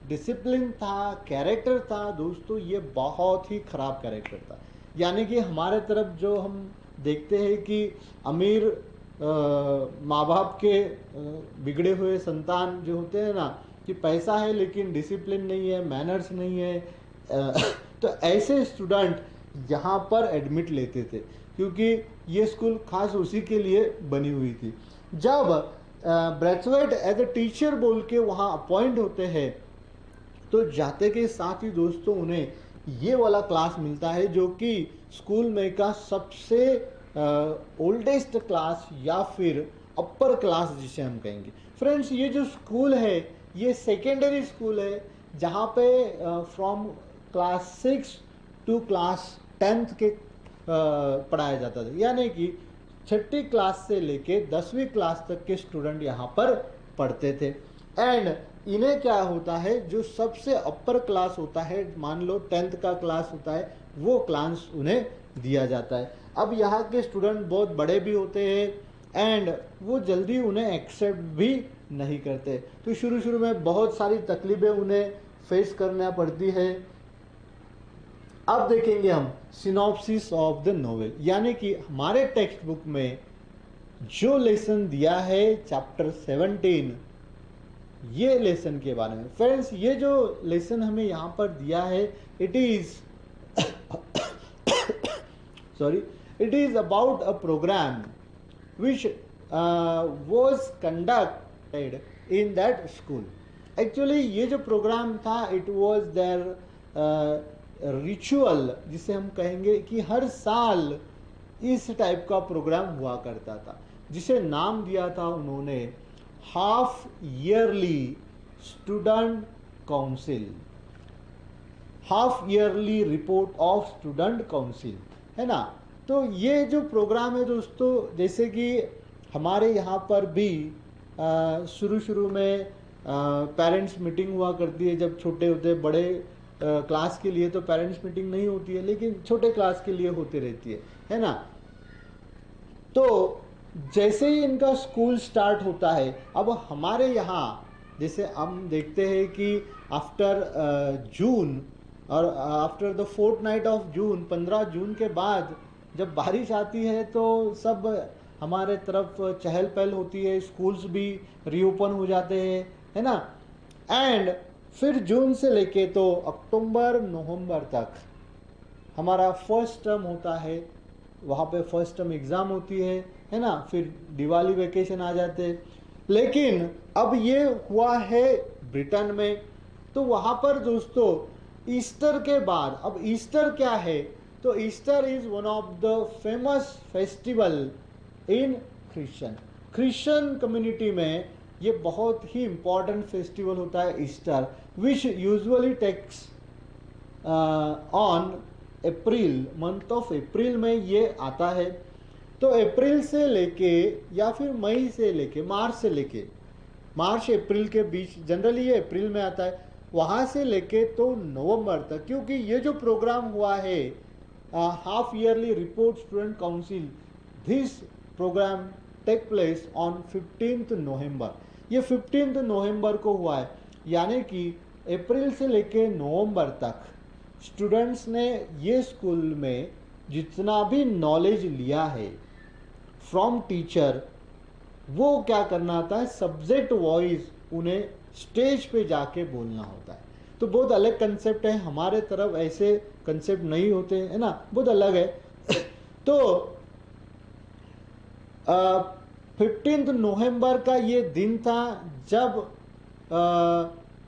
डिसिप्लिन था, कैरेक्टर था दोस्तों, ये बहुत ही ख़राब कैरेक्टर था। यानी कि हमारे तरफ जो हम देखते हैं कि अमीर माँ बाप के बिगड़े हुए संतान जो होते हैं ना, कि पैसा है लेकिन डिसिप्लिन नहीं है, मैनर्स नहीं है, तो ऐसे स्टूडेंट यहाँ पर एडमिट लेते थे, क्योंकि ये स्कूल खास उसी के लिए बनी हुई थी। जब ब्रैथवेट एज ए टीचर बोल के वहाँ अपॉइंट होते हैं, तो जाते के साथ ही दोस्तों उन्हें ये वाला क्लास मिलता है जो कि स्कूल में का सबसे ओल्डेस्ट क्लास या फिर अपर क्लास जिसे हम कहेंगे। फ्रेंड्स, ये जो स्कूल है ये सेकेंडरी स्कूल है, जहाँ पे from class 6 to class 10th के पढ़ाया जाता था, यानी कि छठी क्लास से लेके 10वीं क्लास तक के स्टूडेंट यहाँ पर पढ़ते थे। एंड इन्हें क्या होता है, जो सबसे अपर क्लास होता है, मान लो 10th का क्लास होता है, वो क्लास उन्हें दिया जाता है। अब यहाँ के स्टूडेंट बहुत बड़े भी होते हैं एंड वो जल्दी उन्हें एक्सेप्ट भी नहीं करते, तो शुरू शुरू में बहुत सारी तकलीफें उन्हें फेस करना पड़ती है। अब देखेंगे हम सिनॉप्सिस ऑफ द नोवेल, यानी कि हमारे टेक्स्ट बुक में जो लेसन दिया है चैप्टर 17, ये लेसन के बारे में। फ्रेंड्स, ये जो लेसन हमें यहाँ पर दिया है, it is sorry it is about a program which was conducted in that school. Actually ये जो प्रोग्राम था, इट वॉज देयर रिचुअल, जिसे हम कहेंगे कि हर साल इस टाइप का प्रोग्राम हुआ करता था, जिसे नाम दिया था उन्होंने half yearly student council, half yearly report of student council, है ना। तो ये जो प्रोग्राम है दोस्तों, जैसे कि हमारे यहाँ पर भी शुरू शुरू में पेरेंट्स मीटिंग हुआ करती है, जब छोटे होते बड़े क्लास के लिए तो पेरेंट्स मीटिंग नहीं होती है, लेकिन छोटे क्लास के लिए होती रहती है ना। तो जैसे ही इनका स्कूल स्टार्ट होता है, अब हमारे यहाँ जैसे हम देखते हैं कि आफ्टर जून और after the fortnight of June, 15 जून के बाद जब बारिश आती है तो सब हमारे तरफ चहल पहल होती है, स्कूल्स भी रीओपन हो जाते हैं, है ना। एंड फिर जून से लेके तो अक्टूबर नवंबर तक हमारा फर्स्ट टर्म होता है, वहाँ पे फर्स्ट टर्म एग्ज़ाम होती है ना। फिर दिवाली वेकेशन आ जाते हैं। लेकिन अब ये हुआ है ब्रिटेन में, तो वहाँ पर दोस्तों ईस्टर के बाद, अब ईस्टर क्या है, तो Easter is one of the famous festival in Christian community में ये बहुत ही इम्पॉर्टेंट फेस्टिवल होता है Easter, which usually takes on April, month of April में ये आता है। तो अप्रैल से लेके या फिर मई से लेके मार्च अप्रैल के बीच, जनरली ये अप्रैल में आता है, वहाँ से लेके तो नवंबर तक, क्योंकि ये जो प्रोग्राम हुआ है half yearly report student council, this program take place on 15th November, ये 15th नवंबर को हुआ है, यानी कि अप्रैल से लेके नवंबर तक स्टूडेंट्स ने ये स्कूल में जितना भी नॉलेज लिया है फ्रॉम टीचर, वो क्या करना होता है, सब्जेक्ट वाइज उन्हें स्टेज पे जाके बोलना होता है। तो बहुत अलग कंसेप्ट है, हमारे तरफ ऐसे कंसेप्ट नहीं होते, है ना, बहुत अलग है। तो 15th नवंबर का ये दिन था जब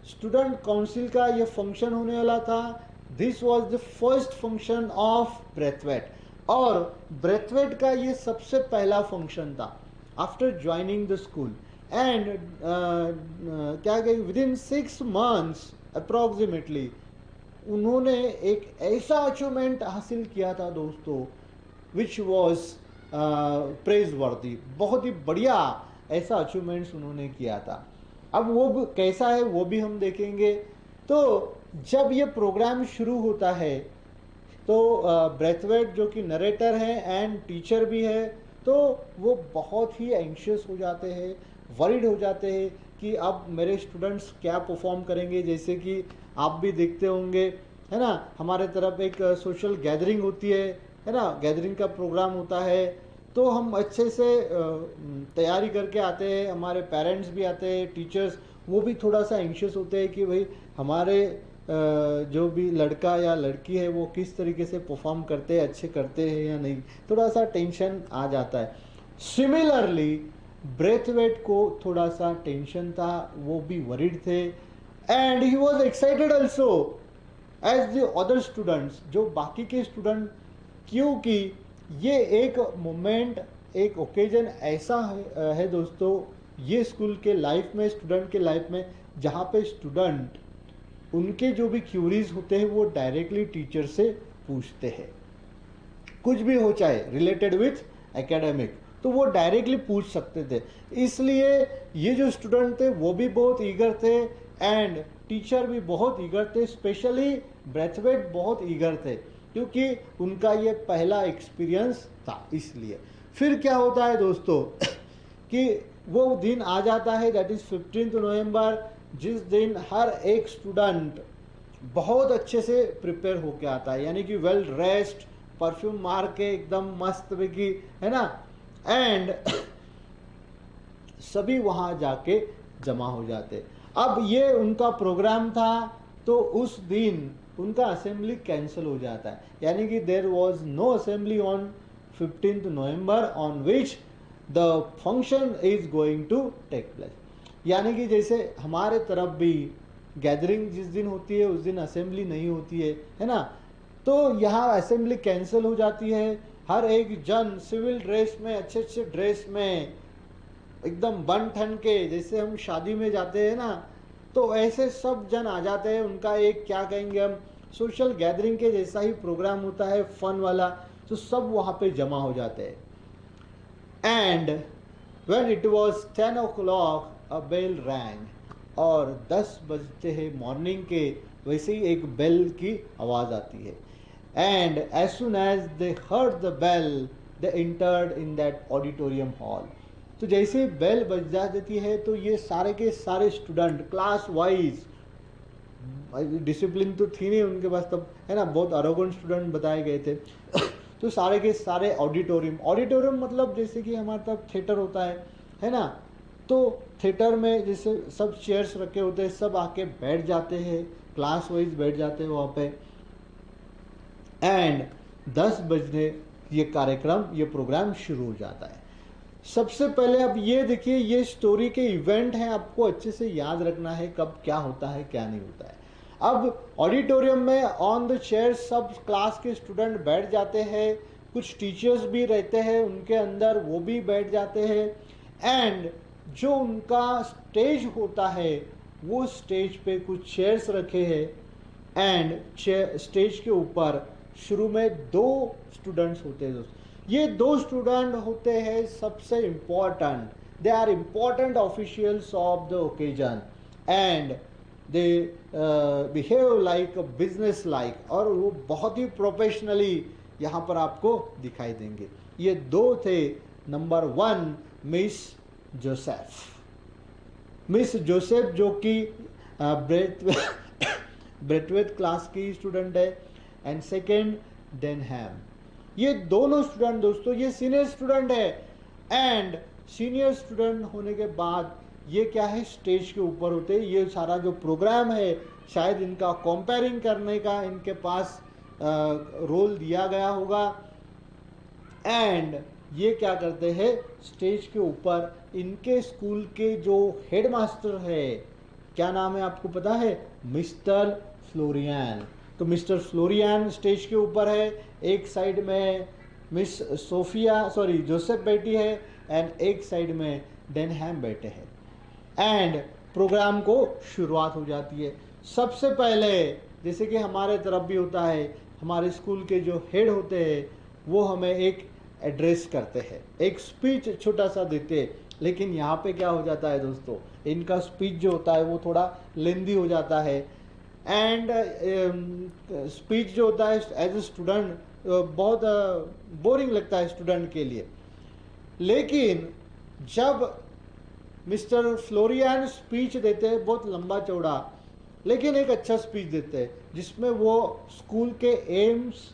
स्टूडेंट काउंसिल का ये फंक्शन होने वाला था। This was the first function of Braithwaite, और ब्रेथवेट का ये सबसे पहला फंक्शन था after joining the school. And क्या कहें, विदिन 6 months अप्रॉक्सीमेटली उन्होंने एक ऐसा अचीवमेंट हासिल किया था दोस्तों, विच वॉज प्रेज वर्दी, बहुत ही बढ़िया ऐसा अचीवमेंट्स उन्होंने किया था। अब वो कैसा है वो भी हम देखेंगे। तो जब ये प्रोग्राम शुरू होता है तो ब्रेथवेट जो कि नरेटर है एंड टीचर भी है, तो वो बहुत ही एंशियस हो जाते हैं, वरीड हो जाते हैं कि अब मेरे स्टूडेंट्स क्या परफॉर्म करेंगे। जैसे कि आप भी देखते होंगे, है ना, हमारे तरफ एक सोशल गैदरिंग होती है ना, गैदरिंग का प्रोग्राम होता है, तो हम अच्छे से तैयारी करके आते हैं, हमारे पेरेंट्स भी आते हैं, टीचर्स वो भी थोड़ा सा एंशियस होते हैं कि भाई हमारे जो भी लड़का या लड़की है वो किस तरीके से परफॉर्म करते हैं, अच्छे करते हैं या नहीं, थोड़ा सा टेंशन आ जाता है। सिमिलरली ब्रेथवेट को थोड़ा सा टेंशन था, वो भी वरीड थे, and he was excited also as the other students, जो बाकी के स्टूडेंट, क्योंकि ये एक मोमेंट, एक ओकेजन ऐसा है दोस्तों ये स्कूल के लाइफ में, स्टूडेंट के लाइफ में, जहाँ पे स्टूडेंट उनके जो भी क्यूरीज होते हैं वो डायरेक्टली टीचर से पूछते हैं, कुछ भी हो चाहे रिलेटेड विथ एकेडमिक, तो वो डायरेक्टली पूछ सकते थे। इसलिए ये जो स्टूडेंट थे वो भी बहुत ईगर थे एंड टीचर भी बहुत ईगर थे, स्पेशली ब्रेथवेट बहुत ईगर थे क्योंकि उनका ये पहला एक्सपीरियंस था। इसलिए फिर क्या होता है दोस्तों कि वो दिन आ जाता है, दैट इज 15 नवंबर, जिस दिन हर एक स्टूडेंट बहुत अच्छे से प्रिपेयर होके आता है, यानी कि वेल ड्रेस्ड, परफ्यूम मार के एकदम मस्त बेगी, है ना, एंड सभी वहाँ जाके जमा हो जाते। अब ये उनका प्रोग्राम था, तो उस दिन उनका असेंबली कैंसिल हो जाता है, यानी कि there was no assembly on 15 November on which the function is going to take place. यानी कि जैसे हमारे तरफ भी गैदरिंग जिस दिन होती है उस दिन असेंबली नहीं होती है ना, तो यहाँ असेंबली कैंसिल हो जाती है। हर एक जन सिविल ड्रेस में, अच्छे अच्छे ड्रेस में, एकदम बन ठन के, जैसे हम शादी में जाते हैं ना, तो ऐसे सब जन आ जाते हैं। उनका एक क्या कहेंगे हम, सोशल गैदरिंग के जैसा ही प्रोग्राम होता है, फन वाला, तो सब वहाँ पे जमा हो जाते हैं। And when it was 10 o'clock a bell rang, और 10 बजते हैं मॉर्निंग के, वैसे ही एक बेल की आवाज़ आती है। And as soon as they heard the bell they entered in that auditorium hall. तो जैसे बेल बज जाती है तो ये सारे के सारे स्टूडेंट क्लास वाइज, डिसिप्लिन तो थी नहीं उनके पास तब, है ना, बहुत अरोगेंट स्टूडेंट बताए गए थे तो सारे के सारे ऑडिटोरियम मतलब जैसे कि हमारे तरफ थिएटर होता है ना, तो थिएटर में जैसे सब चेयर्स रखे होते हैं, सब आके बैठ जाते हैं, क्लास वाइज बैठ जाते हैं वहाँ पे। एंड 10 बजने ये कार्यक्रम, ये प्रोग्राम शुरू हो जाता है। सबसे पहले अब ये देखिए, ये स्टोरी के इवेंट हैं, आपको अच्छे से याद रखना है कब क्या होता है क्या नहीं होता है। अब ऑडिटोरियम में ऑन द चेयर सब क्लास के स्टूडेंट बैठ जाते हैं, कुछ टीचर्स भी रहते हैं उनके अंदर, वो भी बैठ जाते हैं। एंड जो उनका स्टेज होता है, वो स्टेज पे कुछ चेयर्स रखे हैं एंड स्टेज के ऊपर शुरू में 2 स्टूडेंट्स होते हैं दोस्तों। ये 2 स्टूडेंट होते हैं सबसे important, they are important officials of the occasion and they behave like a business like, और वो बहुत ही प्रोफेशनली यहाँ पर आपको दिखाई देंगे। ये 2 थे। Number 1 miss Joseph, miss Joseph जो कि ब्रेथवेट क्लास की स्टूडेंट है, एंड सेकेंड डेनहैम। ये दोनों स्टूडेंट दोस्तों ये सीनियर स्टूडेंट है, एंड सीनियर स्टूडेंट होने के बाद ये क्या है, स्टेज के ऊपर होते हैं। ये सारा जो प्रोग्राम है शायद इनका कंपेयरिंग करने का इनके पास रोल दिया गया होगा। एंड ये क्या करते हैं, स्टेज के ऊपर इनके स्कूल के जो हेडमास्टर है, क्या नाम है आपको पता है, मिस्टर फ्लोरियन। तो मिस्टर फ्लोरियन स्टेज के ऊपर है, एक साइड में मिस जोसेफ बैठी है एंड एक साइड में डेनहैम बैठे हैं। एंड प्रोग्राम को शुरुआत हो जाती है। सबसे पहले जैसे कि हमारे तरफ भी होता है, हमारे स्कूल के जो हेड होते हैं वो हमें एक एड्रेस करते हैं, एक स्पीच छोटा सा देते हैं। लेकिन यहाँ पे क्या हो जाता है दोस्तों, इनका स्पीच जो होता है वो थोड़ा लेंदी हो जाता है। एंड स्पीच जो होता है एज ए स्टूडेंट बहुत बोरिंग लगता है स्टूडेंट के लिए। लेकिन जब मिस्टर फ्लोरियन स्पीच देते हैं, बहुत लंबा चौड़ा लेकिन एक अच्छा स्पीच देते हैं, जिसमें वो स्कूल के एम्स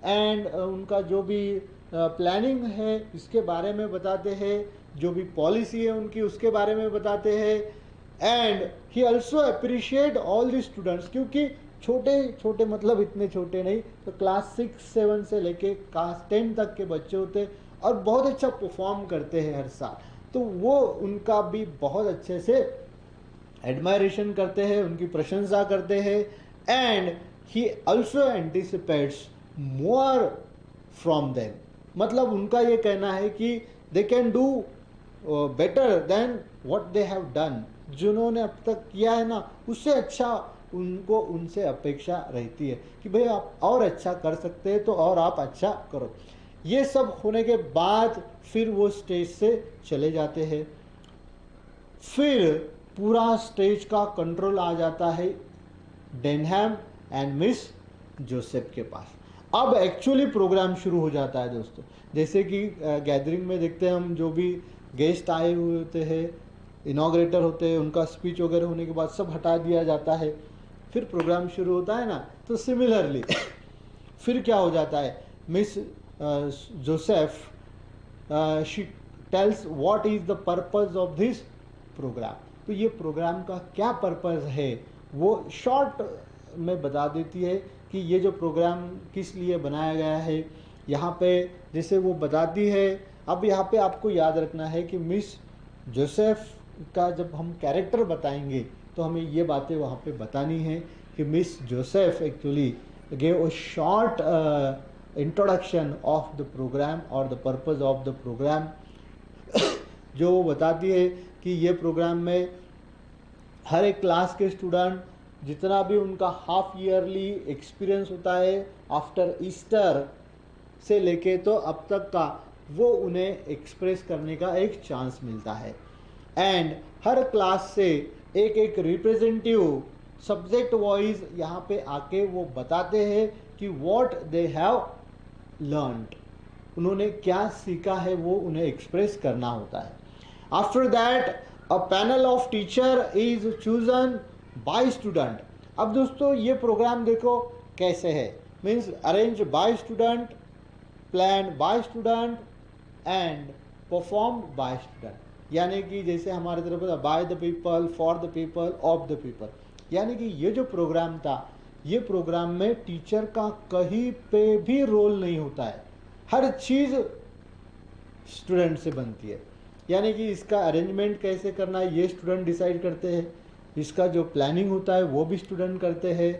एंड उनका जो भी प्लानिंग है इसके बारे में बताते हैं, जो भी पॉलिसी है उनकी उसके बारे में बताते हैं। And he also appreciate all the students, क्योंकि छोटे छोटे मतलब इतने छोटे नहीं, तो क्लास 6-7 से लेके क्लास 10 तक के बच्चे होते और बहुत अच्छा परफॉर्म करते हैं हर साल, तो वो उनका भी बहुत अच्छे से एडमायरेशन करते हैं, उनकी प्रशंसा करते हैं। And he also anticipates more from them, मतलब उनका ये कहना है कि they can do better than what they have done, जिन्होंने अब तक किया है ना उससे अच्छा उनको उनसे अपेक्षा रहती है कि भाई आप और अच्छा कर सकते हैं तो और आप अच्छा करो। ये सब होने के बाद फिर वो स्टेज से चले जाते हैं। फिर पूरा स्टेज का कंट्रोल आ जाता है डेनहैम एंड मिस जोसेफ के पास। अब एक्चुअली प्रोग्राम शुरू हो जाता है दोस्तों। जैसे कि गैदरिंग में देखते हैं हम, जो भी गेस्ट आए हुए होते हैं, इनॉग्रेटर होते हैं, उनका स्पीच वगैरह होने के बाद सब हटा दिया जाता है, फिर प्रोग्राम शुरू होता है ना। तो सिमिलरली फिर क्या हो जाता है, miss Joseph she tells what is the purpose of this program. तो ये प्रोग्राम का क्या पर्पस है वो शॉर्ट में बता देती है कि ये जो प्रोग्राम किस लिए बनाया गया है। यहाँ पे जैसे वो बताती है, अब यहाँ पे आपको याद रखना है कि मिस जोसेफ का जब हम कैरेक्टर बताएंगे तो हमें ये बातें वहाँ पे बतानी है कि Miss Joseph actually gave a short introduction of the programme और the purpose of the programme, जो वो बताती है कि ये प्रोग्राम में हर एक क्लास के स्टूडेंट जितना भी उनका हाफ ईयरली एक्सपीरियंस होता है आफ्टर ईस्टर से लेके तो अब तक का, वो उन्हें एक्सप्रेस करने का एक चांस मिलता है। एंड हर क्लास से एक एक रिप्रेजेंटेटिव सब्जेक्ट वाइज यहाँ पे आके वो बताते हैं कि व्हाट दे हैव लर्नड, उन्होंने क्या सीखा है वो उन्हें एक्सप्रेस करना होता है। After that a panel of teacher is chosen by student. अब दोस्तों ये प्रोग्राम देखो कैसे है, means arrange by student, plan by student and performed by student, यानी कि जैसे हमारे तरफ by the people, for the people, of the people, यानी कि ये जो प्रोग्राम था, ये प्रोग्राम में टीचर का कहीं पे भी रोल नहीं होता है, हर चीज़ स्टूडेंट से बनती है। यानी कि इसका अरेंजमेंट कैसे करना है ये स्टूडेंट डिसाइड करते हैं, इसका जो प्लानिंग होता है वो भी स्टूडेंट करते हैं।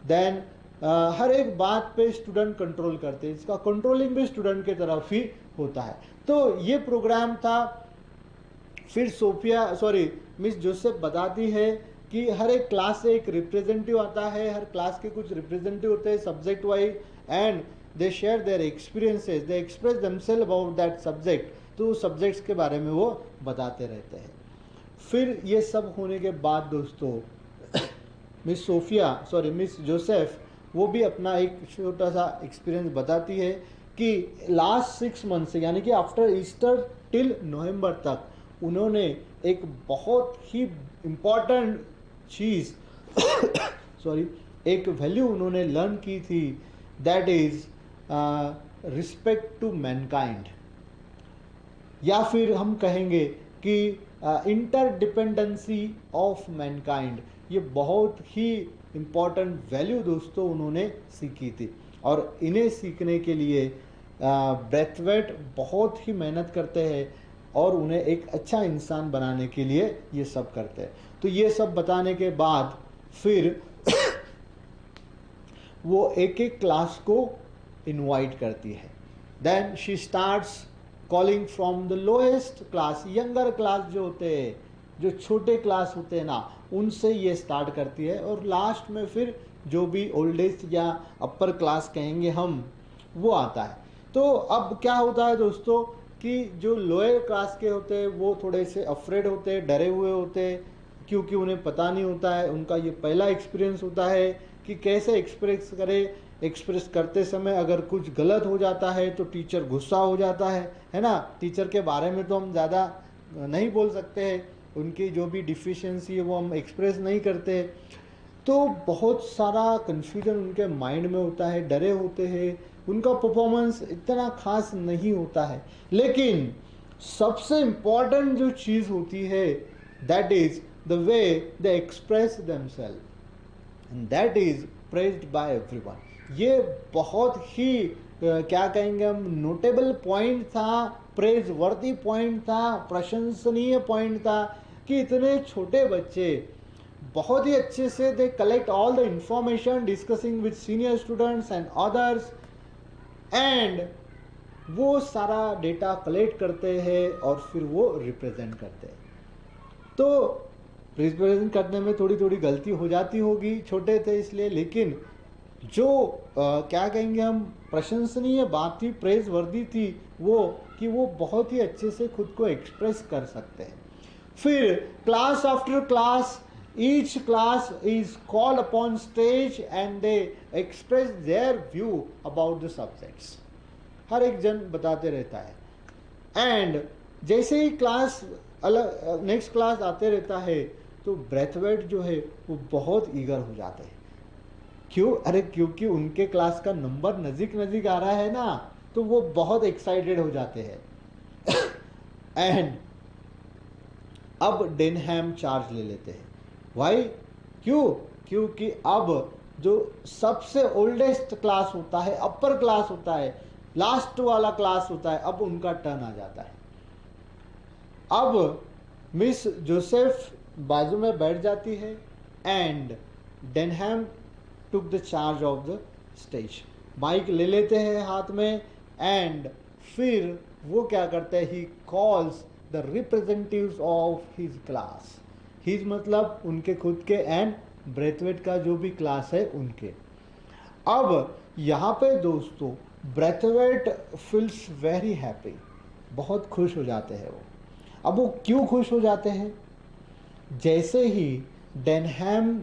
देन हर एक बात पे स्टूडेंट कंट्रोल करते हैं, इसका कंट्रोलिंग भी स्टूडेंट के तरफ ही होता है। तो ये प्रोग्राम था। फिर मिस जोसेफ बताती है कि हर एक क्लास से एक रिप्रेजेंटेटिव आता है, हर क्लास के कुछ रिप्रेजेंटेटिव होते हैं subject wise, and they share their experiences, they express themselves about that subject, तो सब्जेक्ट्स के बारे में वो बताते रहते हैं। फिर ये सब होने के बाद दोस्तों मिस जोसेफ वो भी अपना एक छोटा सा एक्सपीरियंस बताती है कि लास्ट 6 मंथ से, यानी कि आफ्टर ईस्टर टिल नवंबर तक उन्होंने एक बहुत ही इम्पॉर्टेंट चीज़ एक वैल्यू उन्होंने लर्न की थी, that is respect to mankind, या फिर हम कहेंगे कि इंटरडिपेंडेंसी ऑफ मैनकाइंड। ये बहुत ही इम्पॉर्टेंट वैल्यू दोस्तों उन्होंने सीखी थी, और इन्हें सीखने के लिए ब्रैथवेट बहुत ही मेहनत करते हैं और उन्हें एक अच्छा इंसान बनाने के लिए ये सब करते हैं। तो ये सब बताने के बाद फिर वो एक एक क्लास को इनवाइट करती है। Then she starts calling from the lowest class, younger class जो होते हैं, जो छोटे क्लास होते हैं ना, उनसे ये स्टार्ट करती है, और लास्ट में फिर जो भी ओल्डेस्ट या अपर क्लास कहेंगे हम, वो आता है। तो अब क्या होता है दोस्तों कि जो लोअर क्लास के होते हैं वो थोड़े से अफ्रेड होते हैं, डरे हुए होते हैं, क्योंकि उन्हें पता नहीं होता है, उनका ये पहला एक्सपीरियंस होता है कि कैसे एक्सप्रेस करे। एक्सप्रेस करते समय अगर कुछ गलत हो जाता है तो टीचर गुस्सा हो जाता है ना। टीचर के बारे में तो हम ज़्यादा नहीं बोल सकते हैं, उनकी जो भी डिफिशिएंसी है वो हम एक्सप्रेस नहीं करते। तो बहुत सारा कन्फ्यूजन उनके माइंड में होता है, डरे होते हैं, उनका परफॉर्मेंस इतना खास नहीं होता है। लेकिन सबसे इम्पॉर्टेंट जो चीज़ होती है that is the way they express themselves, and that is praised by everyone. ये बहुत ही क्या कहेंगे हम, नोटेबल पॉइंट था, प्रेज वर्दी पॉइंट था, प्रशंसनीय पॉइंट था कि इतने छोटे बच्चे बहुत ही अच्छे से they collect all the information discussing with senior students and others, and वो सारा डेटा कलेक्ट करते हैं और फिर वो रिप्रेजेंट करते हैं। तो रिप्रेजेंट करने में थोड़ी थोड़ी गलती हो जाती होगी, छोटे थे इसलिए, लेकिन जो क्या कहेंगे हम, प्रशंसनीय बात थी, प्रेज वर्दी थी वो, कि वो बहुत ही अच्छे से खुद को एक्सप्रेस कर सकते हैं। फिर class after class, each class is called upon stage and they express their view about the subjects. हर एक जन बताते रहता है, एंड जैसे ही क्लास अलग नेक्स्ट क्लास आते रहता है तो ब्रेथवेट जो है वो बहुत ईगर हो जाते हैं। क्यों? अरे क्योंकि उनके क्लास का नंबर नज़दीक नज़दीक आ रहा है ना, तो वो बहुत एक्साइटेड हो जाते हैं। एंड अब डेनहैम चार्ज ले लेते हैं। वाई? क्यों? क्योंकि अब जो सबसे ओल्डेस्ट क्लास होता है, अपर क्लास होता है, लास्ट वाला क्लास होता है, अब उनका टर्न आ जाता है। अब मिस जोसेफ बाजू में बैठ जाती है and Denham took the charge of the stage. Mic ले लेते हैं हाथ में एंड फिर वो क्या करते हैं, he calls the representatives of his class. His मतलब उनके खुद के, एंड ब्रेथवेट का जो भी क्लास है उनके। अब यहाँ पे दोस्तों ब्रेथवेट फील्स वेरी हैप्पी, बहुत खुश हो जाते हैं वो। अब वो क्यों खुश हो जाते हैं? जैसे ही डेनहैम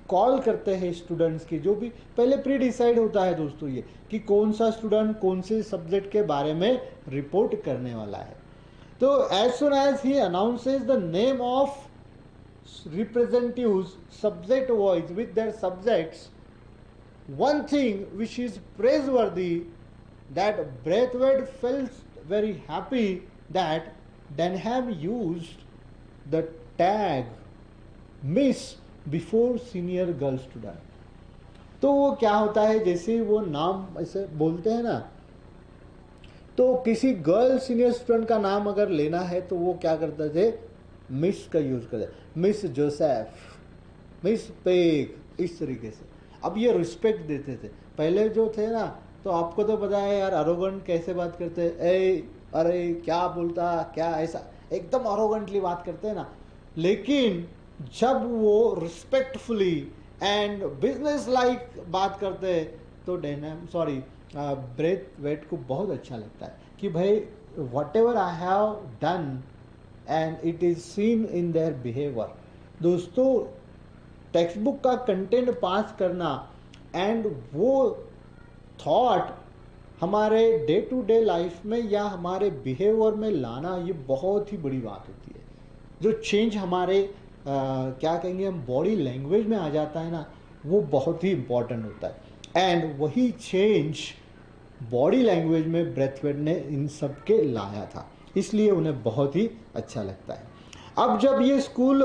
कॉल करते हैं स्टूडेंट्स की, जो भी पहले प्री डिसाइड होता है दोस्तों ये, कि कौन सा स्टूडेंट कौन से सब्जेक्ट के बारे में रिपोर्ट करने वाला है। तो as soon as he announces the name of representatives subject wise with their subjects, one thing which is praiseworthy, that Braithwaite felt very happy that Denham used the tag Miss before senior girl student. तो वो क्या होता है, जैसे वो नाम ऐसे बोलते हैं ना, तो किसी गर्ल सीनियर स्टूडेंट का नाम अगर लेना है तो वो क्या करते थे, मिस का यूज करते, मिस जोसेफ, मिस पेग, इस तरीके से। अब ये रिस्पेक्ट देते थे। पहले जो थे ना, तो आपको तो पता है यार, अरोगेंट कैसे बात करते हैं, ए अरे क्या बोलता, क्या ऐसा, एकदम अरोगेंटली बात करते हैं ना। लेकिन जब वो रिस्पेक्टफुली एंड बिजनेस लाइक बात करते हैं तो ब्रेथवेट को बहुत अच्छा लगता है कि भाई what ever I have done and it is seen in their behaviour. दोस्तों टेक्स्ट बुक का कंटेंट पास करना एंड वो थॉट हमारे डे टू डे लाइफ में या हमारे बिहेवियर में लाना, ये बहुत ही बड़ी बात होती है। जो चेंज हमारे क्या कहेंगे हम, बॉडी लैंग्वेज में आ जाता है ना, वो बहुत ही इम्पॉर्टेंट होता है। एंड वही चेंज बॉडी लैंग्वेज में ब्रेथवेट ने इन सब के लाया था, इसलिए उन्हें बहुत ही अच्छा लगता है। अब जब ये स्कूल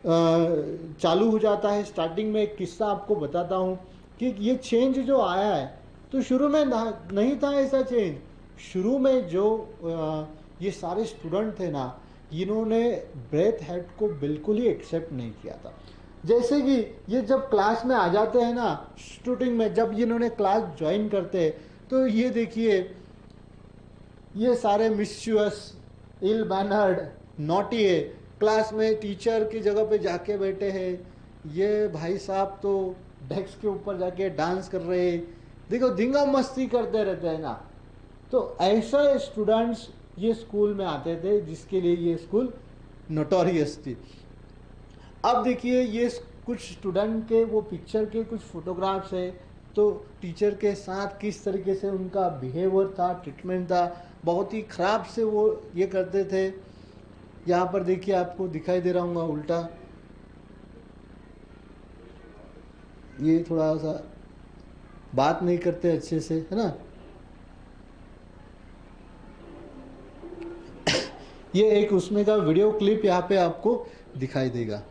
चालू हो जाता है, स्टार्टिंग में एक किस्सा आपको बताता हूँ कि ये चेंज जो आया है, तो शुरू में नहीं था ऐसा चेंज। शुरू में जो ये सारे स्टूडेंट थे ना, इन्होंने ब्रेथवेट को बिल्कुल ही एक्सेप्ट नहीं किया था। जैसे कि ये जब क्लास में आ जाते हैं ना, स्टूडेंट में जब इन्होंने क्लास ज्वाइन करते हैं, तो ये देखिए ये सारे मिस्चुअस, इल मैनर्ड, नॉटी है, क्लास में टीचर की जगह पे जाके बैठे हैं। ये भाई साहब तो डेस्क के ऊपर जाके डांस कर रहे हैं, देखो धिंगा मस्ती करते रहते हैं ना। तो ऐसा स्टूडेंट्स ये स्कूल में आते थे, जिसके लिए ये स्कूल नोटोरियस थी। अब देखिए ये कुछ स्टूडेंट के वो पिक्चर के कुछ फोटोग्राफ्स है, तो टीचर के साथ किस तरीके से उनका बिहेवियर था, ट्रीटमेंट था, बहुत ही ख़राब से वो ये करते थे। यहाँ पर देखिए आपको दिखाई दे रहा होगा उल्टा, ये थोड़ा सा बात नहीं करते अच्छे से, है ना। ये एक उसमें का वीडियो क्लिप यहाँ पे आपको दिखाई देगा।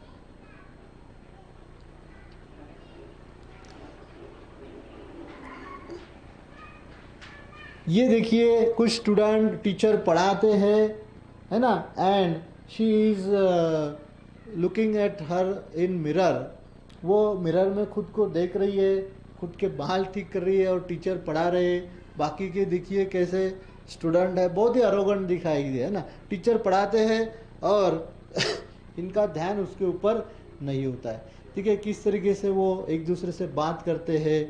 ये देखिए कुछ स्टूडेंट टीचर पढ़ाते हैं, है ना, and she is looking at her in mirror. वो मिरर में खुद को देख रही है, खुद के बाल ठीक कर रही है और टीचर पढ़ा रहे हैं। बाकी के देखिए कैसे स्टूडेंट है, बहुत ही अरोगेंट दिखाई दे, है ना। टीचर पढ़ाते हैं और इनका ध्यान उसके ऊपर नहीं होता है। ठीक है, किस तरीके से वो एक दूसरे से बात करते हैं,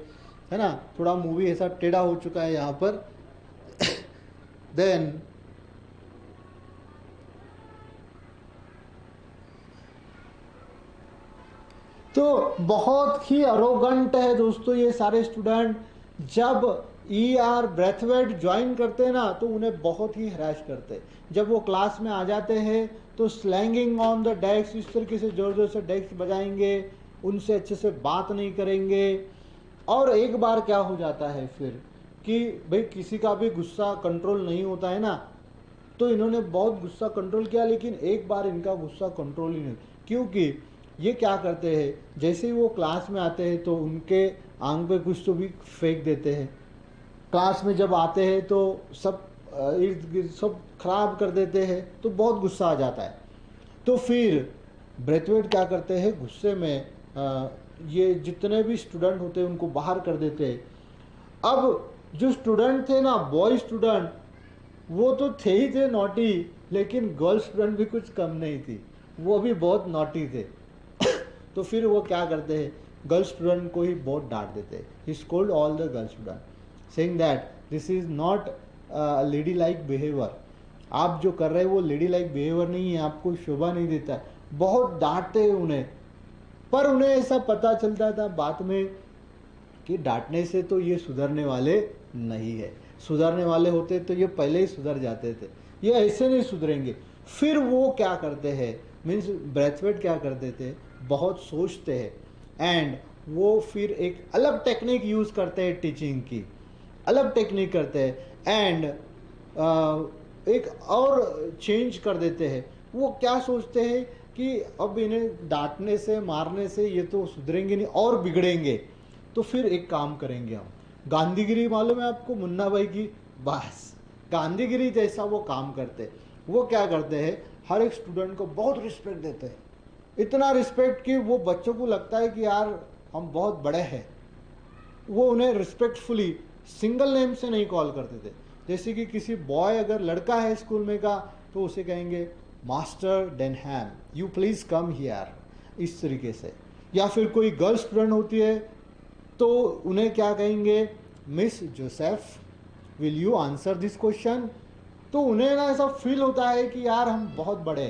है ना। थोड़ा मूवी ऐसा टेढ़ा हो चुका है यहाँ पर। देन तो बहुत ही अरोगंट है दोस्तों ये सारे स्टूडेंट। जब ब्रेथवेट ज्वाइन करते हैं ना तो उन्हें बहुत ही हरास करते हैं। जब वो क्लास में आ जाते हैं तो स्लैंगिंग ऑन द डेस्क, इस तरीके से जोर जोर से डेस्क बजाएंगे, उनसे अच्छे से बात नहीं करेंगे। और एक बार क्या हो जाता है फिर कि भाई किसी का भी गुस्सा कंट्रोल नहीं होता है ना, तो इन्होंने बहुत गुस्सा कंट्रोल किया, लेकिन एक बार इनका गुस्सा कंट्रोल ही नहीं, क्योंकि ये क्या करते हैं, जैसे ही वो क्लास में आते हैं तो उनके आंग पे कुछ तो भी फेंक देते हैं। क्लास में जब आते हैं तो सब इर्द गिर्द सब खराब कर देते हैं, तो बहुत गुस्सा आ जाता है। तो फिर ब्रेथवेट क्या करते हैं, गुस्से में ये जितने भी स्टूडेंट होते हैं उनको बाहर कर देते हैं। अब जो स्टूडेंट थे ना, बॉय स्टूडेंट, वो तो थे ही थे नॉटी, लेकिन गर्ल स्टूडेंट भी कुछ कम नहीं थी, वो भी बहुत नॉटी थे। तो फिर वो क्या करते हैं, गर्ल स्टूडेंट को ही बहुत डांट देते हैं। He scold all the girl student saying that this is not lady like behaviour. आप जो कर रहे हैं वो लेडी लाइक बिहेवियर नहीं है, आपको शोभा नहीं देता है। बहुत डांटते हैं उन्हें, पर उन्हें ऐसा पता चलता था बाद में कि डांटने से तो ये सुधरने वाले नहीं है। सुधरने वाले होते तो ये पहले ही सुधर जाते थे, ये ऐसे नहीं सुधरेंगे। फिर वो क्या करते हैं, मीन्स ब्रेथवेट क्या करते थे, बहुत सोचते हैं एंड वो फिर एक अलग टेक्निक यूज़ करते हैं, टीचिंग की अलग टेक्निक करते हैं एंड एक और चेंज कर देते हैं। वो क्या सोचते हैं कि अब इन्हें डांटने से मारने से ये तो सुधरेंगे नहीं और बिगड़ेंगे, तो फिर एक काम करेंगे हम, गांधीगिरी मालूम है आपको, मुन्ना भाई की, बस गांधीगिरी जैसा वो काम करते हैं। वो क्या करते हैं, हर एक स्टूडेंट को बहुत रिस्पेक्ट देते हैं, इतना रिस्पेक्ट कि वो बच्चों को लगता है कि यार हम बहुत बड़े हैं। वो उन्हें रिस्पेक्टफुली सिंगल नेम से नहीं कॉल करते थे। जैसे कि किसी बॉय अगर लड़का है स्कूल में का तो उसे कहेंगे master Denham, you please come here, इस तरीके से। या फिर कोई गर्ल स्टूडेंट होती है तो उन्हें क्या कहेंगे, miss Joseph will you answer this question. तो उन्हें ना ऐसा फील होता है कि यार हम बहुत बड़े।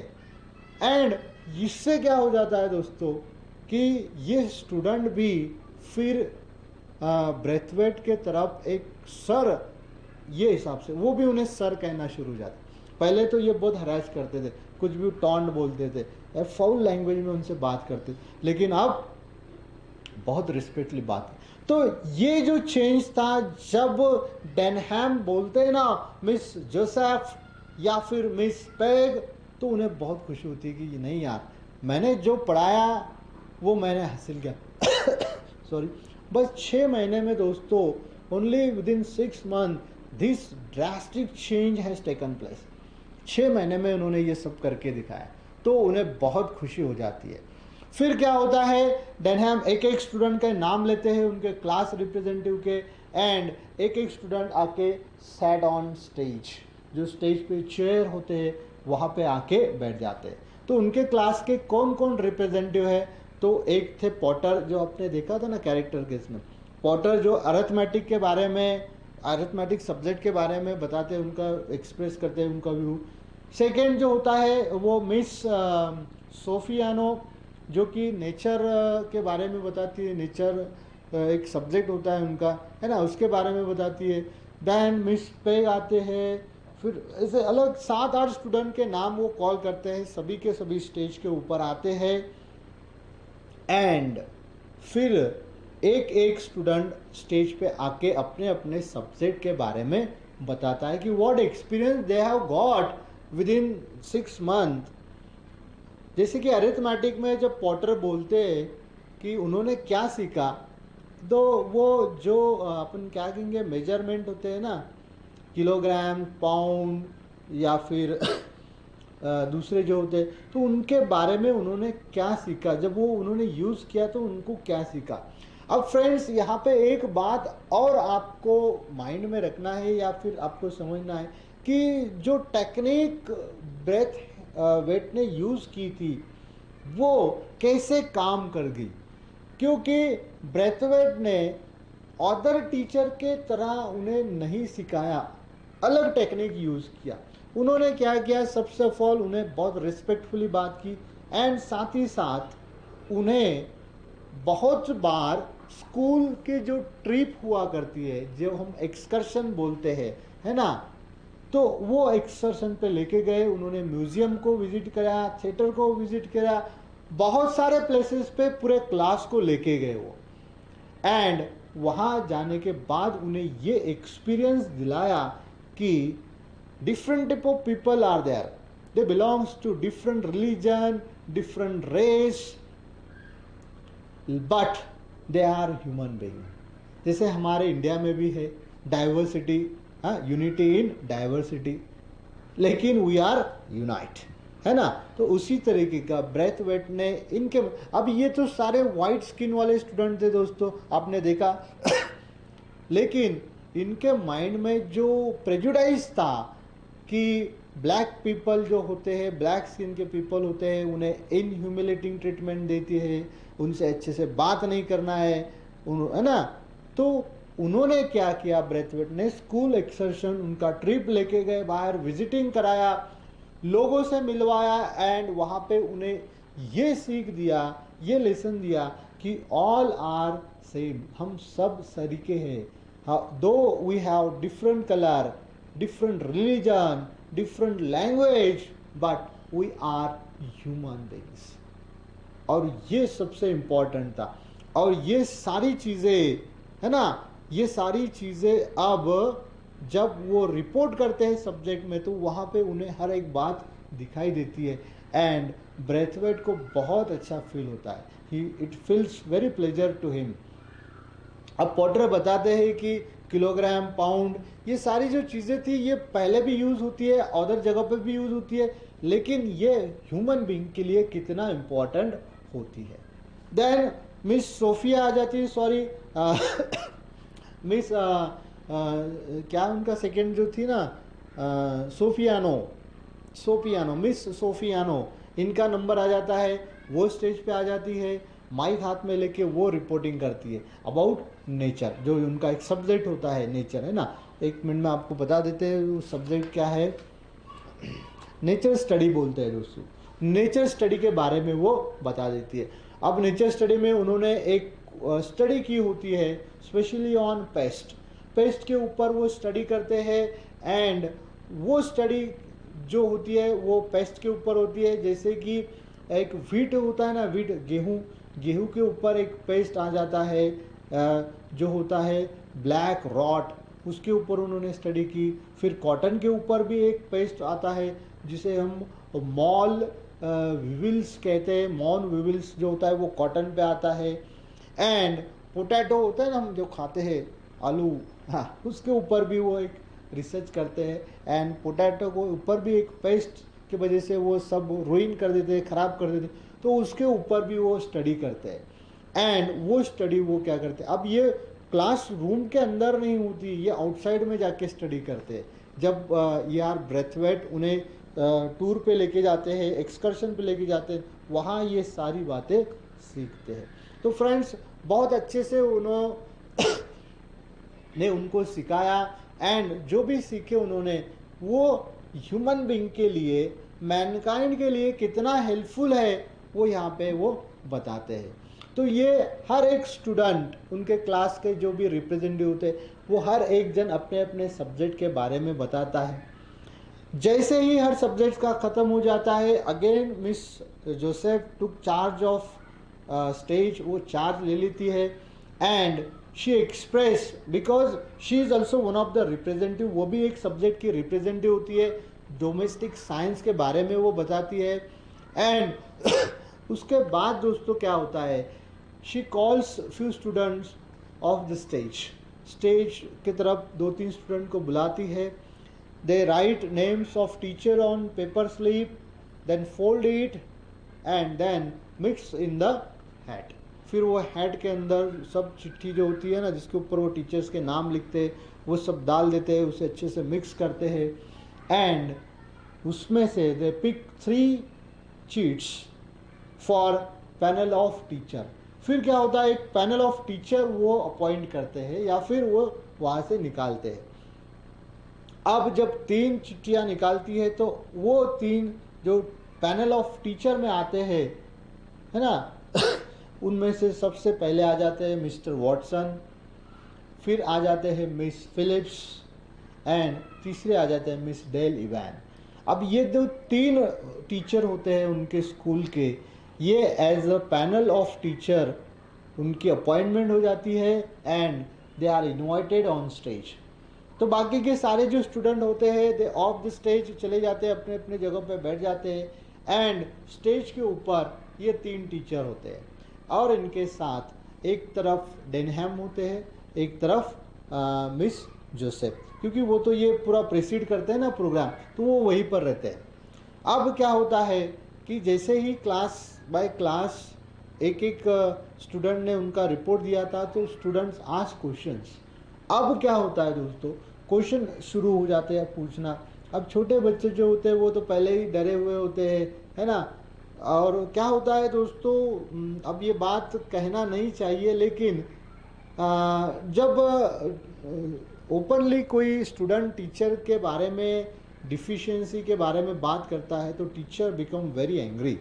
एंड इससे क्या हो जाता है दोस्तों कि ये स्टूडेंट भी फिर ब्रेथवेट के तरफ एक सर, ये हिसाब से वो भी उन्हें सर कहना शुरू हो जाता। पहले तो ये बहुत हरास करते थे, कुछ भी टॉन्ट बोलते थे या फाउल लैंग्वेज में उनसे बात करते थे, लेकिन अब बहुत रिस्पेक्टली बात। तो ये जो चेंज था, जब डेनहैम बोलते हैं ना मिस जोसेफ या फिर मिस पेग, तो उन्हें बहुत खुशी होती है कि नहीं यार, मैंने जो पढ़ाया वो मैंने हासिल किया। सॉरी, बस 6 महीने में दोस्तों, only with in 6 month this drastic change has taken place. 6 महीने में उन्होंने ये सब करके दिखाया, तो उन्हें बहुत खुशी हो जाती है। फिर क्या होता है, डेनहैम एक एक स्टूडेंट के नाम लेते हैं, उनके क्लास रिप्रेजेंटेटिव के, एंड एक एक स्टूडेंट आके सैट ऑन स्टेज, जो स्टेज पे चेयर होते हैं वहाँ पे आके बैठ जाते हैं। तो उनके क्लास के कौन कौन रिप्रेजेंटेटिव है, तो एक थे पॉटर, जो आपने देखा था ना कैरेक्टर के इसमें, पॉटर जो अरिथमेटिक के बारे में, अरिथमेटिक सब्जेक्ट के बारे में बताते हैं, उनका एक्सप्रेस करते हैं उनका व्यू। सेकेंड जो होता है वो मिस सोफियानो, जो कि नेचर के बारे में बताती है, नेचर एक सब्जेक्ट होता है उनका, है ना, उसके बारे में बताती है। देन मिस पेग आते हैं, फिर ऐसे अलग 7-8 स्टूडेंट के नाम वो कॉल करते हैं, सभी के सभी स्टेज के ऊपर आते हैं एंड फिर एक एक स्टूडेंट स्टेज पे आके अपने अपने सब्जेक्ट के बारे में बताता है कि what experience they have got with in 6 month. जैसे कि अरिथमेटिक में जब पॉटर बोलते हैं कि उन्होंने क्या सीखा, तो वो जो अपन क्या कहेंगे मेजरमेंट होते हैं ना, किलोग्राम, पाउंड या फिर दूसरे जो होते हैं, तो उनके बारे में उन्होंने क्या सीखा, जब वो उन्होंने यूज़ किया तो उनको क्या सीखा। अब फ्रेंड्स यहाँ पे एक बात और आपको माइंड में रखना है या फिर आपको समझना है कि जो टेक्निक ब्रेथ वेट ने यूज़ की थी वो कैसे काम कर गई, क्योंकि ब्रेथवेट ने अदर टीचर के तरह उन्हें नहीं सिखाया, अलग टेक्निक यूज़ किया। उन्होंने क्या किया, सबसे ऑफ ऑल उन्हें बहुत रिस्पेक्टफुली बात की एंड साथ ही साथ उन्हें बहुत बार स्कूल की जो ट्रिप हुआ करती है, जो हम एक्सकर्शन बोलते हैं, है ना, तो वो एक्सकर्शन पे लेके गए। उन्होंने म्यूजियम को विजिट कराया, थिएटर को विजिट कराया, बहुत सारे प्लेसेस पे पूरे क्लास को लेके गए वो। एंड वहाँ जाने के बाद उन्हें ये एक्सपीरियंस दिलाया कि different type of people are there, they belongs to different religion, different race, but they are human being। जैसे हमारे इंडिया में भी है डाइवर्सिटी, यूनिटी इन डाइवर्सिटी, लेकिन वी आर यूनाइट, है ना। तो उसी तरीके का ब्रेथवेट ने इनके, अब ये तो सारे वाइट स्किन वाले स्टूडेंट थे दोस्तों, आपने देखा लेकिन इनके माइंड में जो प्रेजुडाइज था कि ब्लैक पीपल जो होते हैं, ब्लैक स्किन के पीपल होते हैं, उन्हें इनह्यूमिलेटिंग ट्रीटमेंट देती है, उनसे अच्छे से बात नहीं करना है ना। तो उन्होंने क्या किया, ब्रेथवेट ने स्कूल एक्सकर्शन, उनका ट्रिप लेके गए, बाहर विजिटिंग कराया, लोगों से मिलवाया एंड वहाँ पे उन्हें ये सीख दिया, ये लेसन दिया कि ऑल आर सेम, हम सब सरीके हैं, though we have different colour, different religion, different language, but we are human beings। और ये सबसे इम्पोर्टेंट था। और ये सारी चीज़ें, है ना, ये सारी चीज़ें अब जब वो रिपोर्ट करते हैं सब्जेक्ट में, तो वहाँ पे उन्हें हर एक बात दिखाई देती है एंड ब्रेथवेट को बहुत अच्छा फील होता है, he it feels very pleasure to him. अब पॉटर बताते हैं कि किलोग्राम, पाउंड, ये सारी जो चीज़ें थी ये पहले भी यूज़ होती है, अदर जगह पे भी यूज़ होती है, लेकिन ये ह्यूमन बीइंग के लिए कितना इम्पोर्टेंट होती है। देन मिस सोफिया आ जाती है, सॉरी मिस क्या उनका सेकंड जो थी ना, सोफियानो, मिस सोफियानो, इनका नंबर आ जाता है, वो स्टेज पे आ जाती है, माइक हाथ में लेके वो रिपोर्टिंग करती है अबाउट नेचर, जो उनका एक सब्जेक्ट होता है नेचर, है ना। एक मिनट में आपको बता देते हैं वो सब्जेक्ट क्या है, नेचर स्टडी बोलते हैं दोस्तों। नेचर स्टडी के बारे में वो बता देती है। अब नेचर स्टडी में उन्होंने एक स्टडी की होती है स्पेशली ऑन पेस्ट के ऊपर वो स्टडी करते हैं एंड वो स्टडी जो होती है वो पेस्ट के ऊपर होती है। जैसे कि एक व्हीट होता है ना, व्हीट, गेहूं के ऊपर एक पेस्ट आ जाता है जो होता है ब्लैक रॉट, उसके ऊपर उन्होंने स्टडी की। फिर कॉटन के ऊपर भी एक पेस्ट आता है जिसे हम मॉल विविल्स कहते हैं, मॉन विविल्स जो होता है वो कॉटन पे आता है। एंड पोटैटो होता है ना हम जो खाते हैं, आलू, हाँ, उसके ऊपर भी वो एक रिसर्च करते हैं एंड पोटैटो को ऊपर भी एक पेस्ट की वजह से वो सब रुइन कर देते हैं, ख़राब कर देते हैं, तो उसके ऊपर भी वो स्टडी करते हैं। एंड वो स्टडी वो क्या करते हैं, अब ये क्लास रूम के अंदर नहीं होती, ये आउटसाइड में जाके स्टडी करते हैं। जब ये आर ब्रेथवेट उन्हें टूर पे लेके जाते हैं, एक्सकर्शन पे लेके जाते हैं, वहाँ ये सारी बातें सीखते हैं। तो फ्रेंड्स बहुत अच्छे से उन्होंने उनको सिखाया एंड जो भी सीखे उन्होंने वो ह्यूमन बीइंग के लिए, मैनकाइंड के लिए कितना हेल्पफुल है वो यहाँ पे वो बताते हैं। तो ये हर एक स्टूडेंट, उनके क्लास के जो भी रिप्रेजेंटेटिव होते हैं, वो हर एक जन अपने अपने सब्जेक्ट के बारे में बताता है। जैसे ही हर सब्जेक्ट का ख़त्म हो जाता है, again miss Joseph took charge of stage, वो चार्ज ले लेती है and she express, because she is also one of the representative, वो भी एक सब्जेक्ट की रिप्रेजेंटेटिव होती है, डोमेस्टिक साइंस के बारे में वो बताती है। एंड उसके बाद दोस्तों क्या होता है, she calls few students of the stage, stage की तरफ 2-3 स्टूडेंट को बुलाती है। They write names of teacher on paper slip, then fold it and then mix in the hat. फिर वो हैट के अंदर सब चिट्ठी जो होती है ना, जिसके ऊपर वो टीचर्स के नाम लिखते हैं, वो सब डाल देते हैं, उसे अच्छे से मिक्स करते हैं एंड उसमें से they pick 3 chits for panel of teacher. फिर क्या होता है, एक पैनल ऑफ टीचर वो अपॉइंट करते हैं या फिर वो वहाँ से निकालते हैं। अब जब 3 चिट्ठियाँ निकालती है तो वो 3 जो पैनल ऑफ टीचर में आते हैं, है ना, उनमें से सबसे पहले आ जाते हैं मिस्टर वॉटसन, फिर आ जाते हैं मिस फिलिप्स एंड तीसरे आ जाते हैं मिस डेल इवैन। अब ये जो 3 टीचर होते हैं उनके स्कूल के, ये as a panel of teacher उनकी अपॉइंटमेंट हो जाती है and they are invited on stage. तो बाकी के सारे जो स्टूडेंट होते हैं दे ऑफ द स्टेज चले जाते हैं, अपने अपने जगह पे बैठ जाते हैं एंड स्टेज के ऊपर ये 3 टीचर होते हैं और इनके साथ एक तरफ डेनहैम होते हैं, एक तरफ मिस जोसेफ, क्योंकि वो तो ये पूरा प्रेसिड करते हैं ना प्रोग्राम, तो वो वहीं पर रहते हैं। अब क्या होता है कि जैसे ही क्लास बाय क्लास एक एक स्टूडेंट ने उनका रिपोर्ट दिया था, तो स्टूडेंट्स आस्क क्वेश्चंस। अब क्या होता है दोस्तों, क्वेश्चन शुरू हो जाते हैं पूछना। अब छोटे बच्चे जो होते हैं वो तो पहले ही डरे हुए होते हैं, है ना। और क्या होता है दोस्तों, अब ये बात कहना नहीं चाहिए, लेकिन जब ओपनली कोई स्टूडेंट टीचर के बारे में, डिफिशिएंसी के बारे में बात करता है तो टीचर बिकम वेरी एंग्री।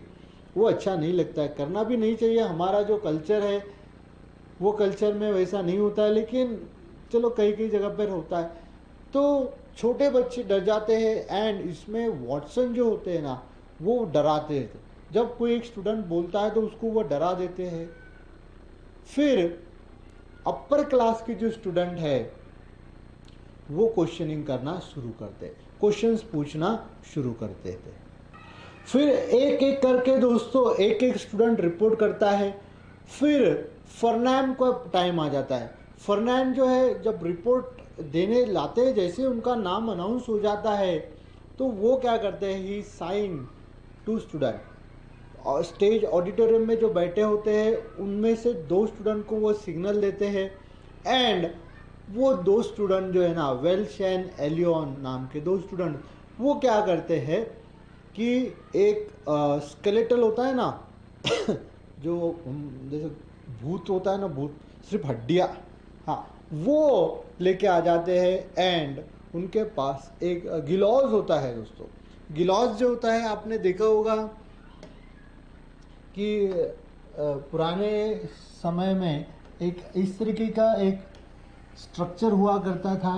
वो अच्छा नहीं लगता है, करना भी नहीं चाहिए। हमारा जो कल्चर है वो कल्चर में वैसा नहीं होता है, लेकिन चलो कई कई जगह पर होता है। तो छोटे बच्चे डर जाते हैं एंड इसमें वॉटसन जो होते हैं ना, वो डराते हैं। जब कोई एक स्टूडेंट बोलता है तो उसको वो डरा देते हैं। फिर अपर क्लास के जो स्टूडेंट है वो क्वेश्चनिंग करना शुरू करते, क्वेश्चंस पूछना शुरू करते थे। फिर एक एक करके दोस्तों एक एक स्टूडेंट रिपोर्ट करता है। फिर फर्नैम का टाइम आ जाता है। फर्नैम जो है जब रिपोर्ट देने लाते हैं, जैसे उनका नाम अनाउंस हो जाता है तो वो क्या करते हैं, ही साइन टू स्टूडेंट। और स्टेज ऑडिटोरियम में जो बैठे होते हैं उनमें से 2 स्टूडेंट को वो सिग्नल देते हैं एंड वो 2 स्टूडेंट जो है ना, वेल्श एंड एलियन नाम के 2 स्टूडेंट, वो क्या करते हैं कि एक स्केलेटल होता है ना जो जैसे भूत होता है ना, भूत सिर्फ हड्डियाँ, हाँ, वो लेके आ जाते हैं एंड उनके पास एक गिलॉज होता है दोस्तों। गिलॉज जो होता है आपने देखा होगा कि पुराने समय में एक इस तरीके का एक स्ट्रक्चर हुआ करता था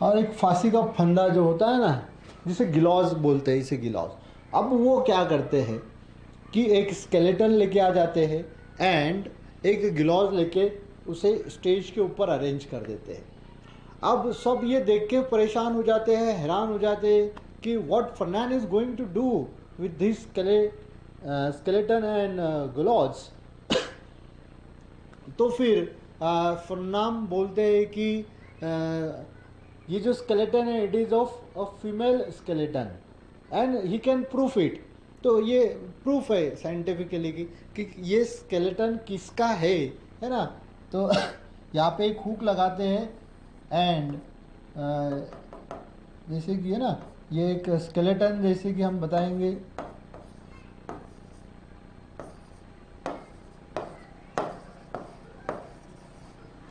और एक फांसी का फंदा जो होता है ना, जिसे गिलॉज बोलते हैं, इसे गिलॉज। अब वो क्या करते हैं कि एक स्केलेटन लेके आ जाते हैं एंड एक गिलॉज लेके उसे स्टेज के ऊपर अरेंज कर देते हैं। अब सब ये देख के परेशान हो जाते हैं, हैरान हो जाते हैं कि what Fernman is going to do with this skeleton and gallows. तो फिर फर्नाम बोलते हैं कि ये जो स्केलेटन है it is of a female skeleton and he can proof it. तो ये प्रूफ है साइंटिफिकली कि ये स्केलेटन किसका है ना। तो यहाँ पे एक हुक लगाते हैं एंड जैसे कि है ना, ये एक स्केलेटन जैसे कि हम बताएंगे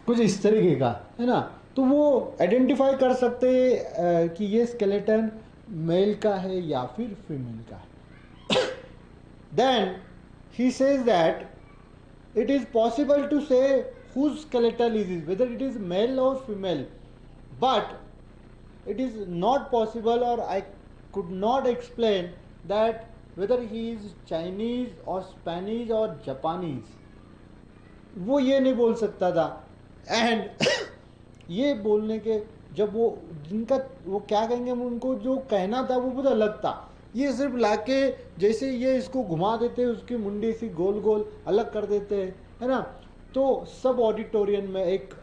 कुछ इस तरीके का, है ना। तो वो आइडेंटिफाई कर सकते हैं कि ये स्केलेटन मेल का है या फिर फीमेल का है। Then he says that it is possible to say whose skeletal is it, whether it is male or female, but it is not possible or I could not explain that whether he is Chinese or Spanish or Japanese. वो ये नहीं बोल सकता था एंड ये बोलने के जब वो जिनका वो क्या कहेंगे, उनको जो कहना था वो बहुत अलग था। ये सिर्फ लाके जैसे ये इसको घुमा देते हैं, उसकी मुंडी सी गोल गोल अलग कर देते हैं, है ना। तो सब ऑडिटोरियम में एक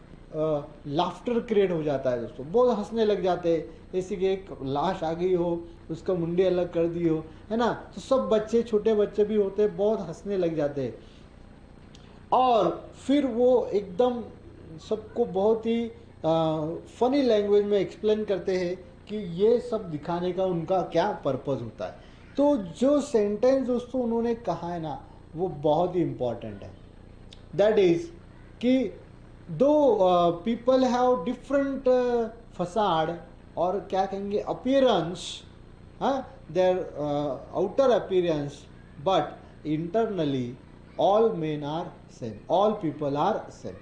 लाफ्टर क्रिएट हो जाता है दोस्तों, बहुत हंसने लग जाते हैं, जैसे कि एक लाश आ गई हो, उसका मुंडी अलग कर दी हो, है ना। तो सब बच्चे, छोटे बच्चे भी होते हैं, बहुत हंसने लग जाते हैं। और फिर वो एकदम सबको बहुत ही फनी लैंग्वेज में एक्सप्लेन करते हैं कि ये सब दिखाने का उनका क्या पर्पस होता है। तो जो सेंटेंस दोस्तों उन्होंने कहा है ना, वो बहुत ही इम्पॉर्टेंट है। दैट इज कि दो पीपल हैव डिफरेंट फसाड, और क्या कहेंगे, अपीयरेंस, हाँ, their outer appearance, but internally all men are same, all people are same.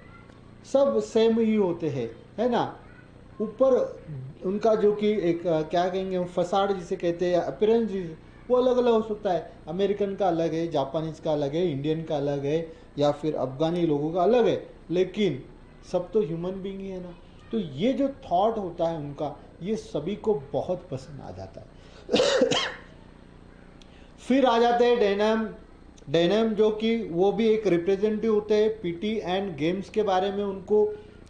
सब सेम ही होते हैं, है ना। ऊपर उनका जो कि एक क्या कहेंगे, फसाड जिसे कहते हैं, अपीयरेंस, वो अलग अलग हो सकता है। अमेरिकन का अलग है, जापानीज का अलग है, इंडियन का अलग है, या फिर अफगानी लोगों का अलग है, लेकिन सब तो ह्यूमन बीइंग ही है ना। तो ये जो थॉट होता है उनका, ये सभी को बहुत पसंद आ जाता है। फिर आ जाते हैं डेनम। डेनम जो कि वो भी एक रिप्रेजेंटेटिव होते हैं पीटी एंड गेम्स के बारे में, उनको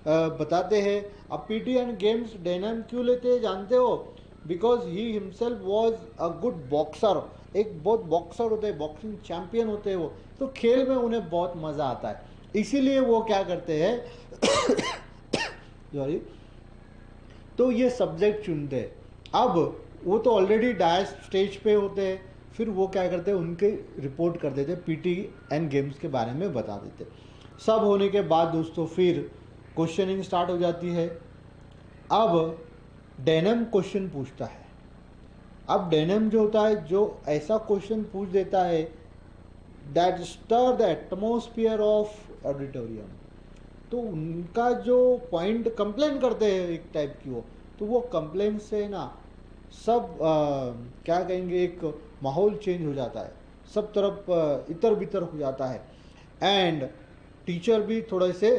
बताते हैं। अब पीटी एंड गेम्स डेनम क्यों लेते हैं जानते हो? Because he himself was a good boxer, एक बहुत बॉक्सर होते हैं, बॉक्सिंग चैंपियन होते हैं वो, तो खेल में उन्हें बहुत मज़ा आता है, इसीलिए वो क्या करते हैं सॉरी, तो ये सब्जेक्ट चुनते हैं। अब वो तो ऑलरेडी डायस स्टेज पे होते हैं, फिर वो क्या करते हैं, उनके रिपोर्ट कर देते, पीटी एंड गेम्स के बारे में बता देते। सब होने के बाद दोस्तों फिर क्वेश्चनिंग स्टार्ट हो जाती है। अब डेनम क्वेश्चन पूछता है। अब डेनम जो होता है, जो ऐसा क्वेश्चन पूछ देता है that stir the atmosphere of auditorium, तो उनका जो पॉइंट कंप्लेन करते हैं एक टाइप की वो, तो वो कंप्लेन से ना सब क्या कहेंगे, एक माहौल चेंज हो जाता है, सब तरफ इतर बितर हो जाता है। एंड टीचर भी थोड़े से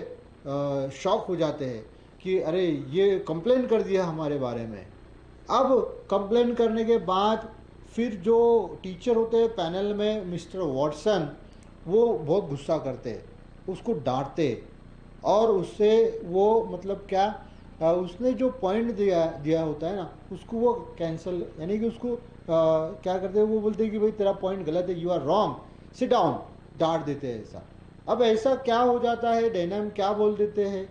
शॉक हो जाते हैं कि अरे ये कंप्लेन कर दिया हमारे बारे में। अब कंप्लेन करने के बाद फिर जो टीचर होते हैं पैनल में, मिस्टर वॉटसन, वो बहुत गुस्सा करते हैं, उसको डांटते, और उससे वो मतलब क्या, उसने जो पॉइंट दिया होता है ना, उसको वो कैंसिल, यानी कि उसको क्या करते हैं, वो बोलते हैं कि भाई तेरा पॉइंट गलत है, you are wrong, sit down, डांट देते हैं ऐसा। अब ऐसा क्या हो जाता है, डेनम क्या बोल देते हैं,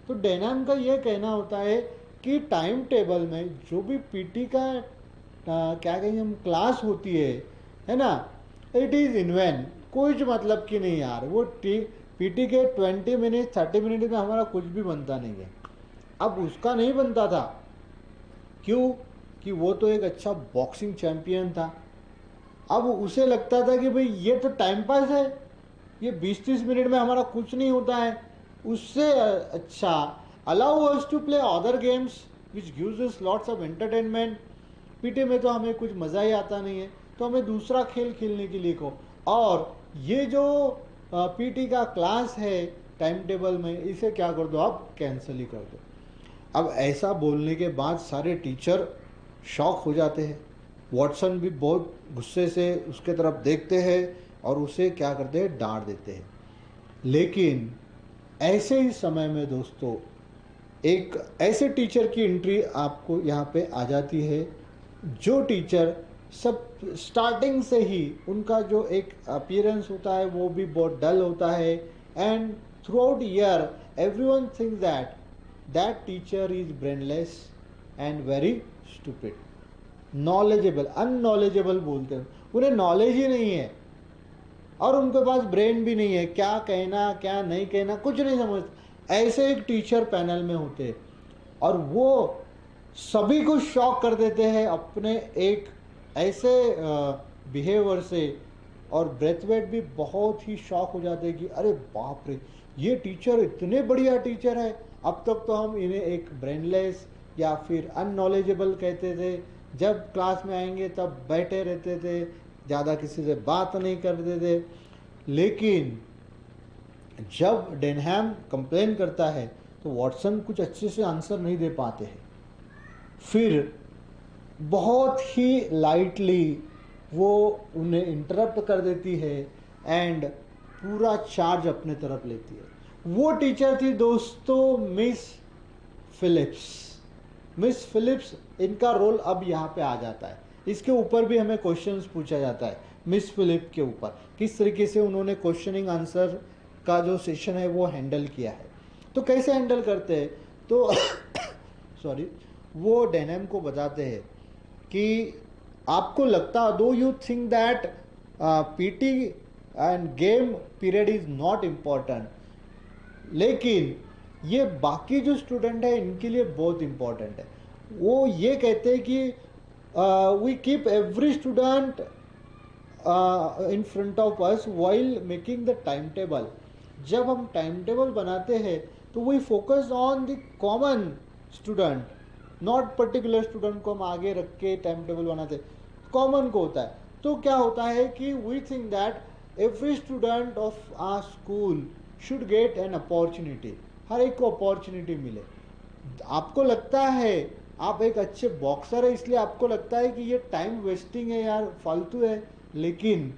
तो डेनम का ये कहना होता है कि टाइम टेबल में जो भी पीटी का क्या कहेंगे हम क्लास होती है ना, इट इज़ इनवेन, कुछ मतलब की नहीं यार, वो पीटी के 20 मिनट 30 मिनट में हमारा कुछ भी बनता नहीं है। अब उसका नहीं बनता था, क्यों? कि वो तो एक अच्छा बॉक्सिंग चैंपियन था। अब उसे लगता था कि भाई ये तो टाइम पास है, ये 20-30 मिनट में हमारा कुछ नहीं होता है, उससे अच्छा allow us to play other games which gives us lots of entertainment. PT में तो हमें कुछ मज़ा ही आता नहीं है, तो हमें दूसरा खेल खेलने के लिए कहो। और ये जो पीटी का क्लास है टाइम टेबल में, इसे क्या कर दो, आप कैंसिल ही कर दो। अब ऐसा बोलने के बाद सारे टीचर शॉक हो जाते हैं। वॉटसन भी बहुत गुस्से से उसके तरफ देखते हैं और उसे क्या करते हैं, डांट देते हैं। लेकिन ऐसे ही समय में दोस्तों एक ऐसे टीचर की एंट्री आपको यहाँ पे आ जाती है, जो टीचर सब स्टार्टिंग से ही उनका जो एक अपीयरेंस होता है वो भी बहुत डल होता है, and throughout year everyone thinks that that teacher is brainless and very stupid, knowledgeable, unknowledgeable बोलते हैं, उन्हें नॉलेज ही नहीं है और उनके पास ब्रेन भी नहीं है, क्या कहना क्या नहीं कहना कुछ नहीं समझते। ऐसे एक टीचर पैनल में होते हैं और वो सभी को शॉक कर देते हैं अपने एक ऐसे बिहेवियर से, और ब्रेथवेट भी बहुत ही शॉक हो जाते हैं कि अरे बाप रे, ये टीचर इतने बढ़िया टीचर है। अब तक तो हम इन्हें एक ब्रेनलेस या फिर अननॉलेजेबल कहते थे, जब क्लास में आएंगे तब बैठे रहते थे, ज़्यादा किसी से बात नहीं करते थे। लेकिन जब डेनहैम कंप्लेन करता है तो वॉटसन कुछ अच्छे से आंसर नहीं दे पाते हैं। फिर बहुत ही लाइटली वो उन्हें इंटरप्ट कर देती है एंड पूरा चार्ज अपने तरफ लेती है। वो टीचर थी दोस्तों मिस फिलिप्स। मिस फिलिप्स, इनका रोल अब यहाँ पे आ जाता है। इसके ऊपर भी हमें क्वेश्चंस पूछा जाता है मिस फिलिप के ऊपर, किस तरीके से उन्होंने क्वेश्चनिंग आंसर का जो सेशन है वो हैंडल किया है। तो कैसे हैंडल करते हैं, तो सॉरी, वो डेनहम को बताते हैं कि आपको लगता, दो you think that PT end game period is not important, लेकिन ये बाकी जो स्टूडेंट है इनके लिए बहुत इम्पॉर्टेंट है। वो ये कहते हैं कि we keep every student in front of us while making the time table. जब हम टाइम टेबल बनाते हैं तो we focus on the common student, not particular student को हम आगे रख के टाइम टेबल बनाते, कॉमन को होता है। तो क्या होता है कि we think that every student of our school should get an opportunity, हर एक को अपॉर्चुनिटी मिले। आपको लगता है आप एक अच्छे बॉक्सर है इसलिए आपको लगता है कि ये टाइम वेस्टिंग है यार, फालतू है, लेकिन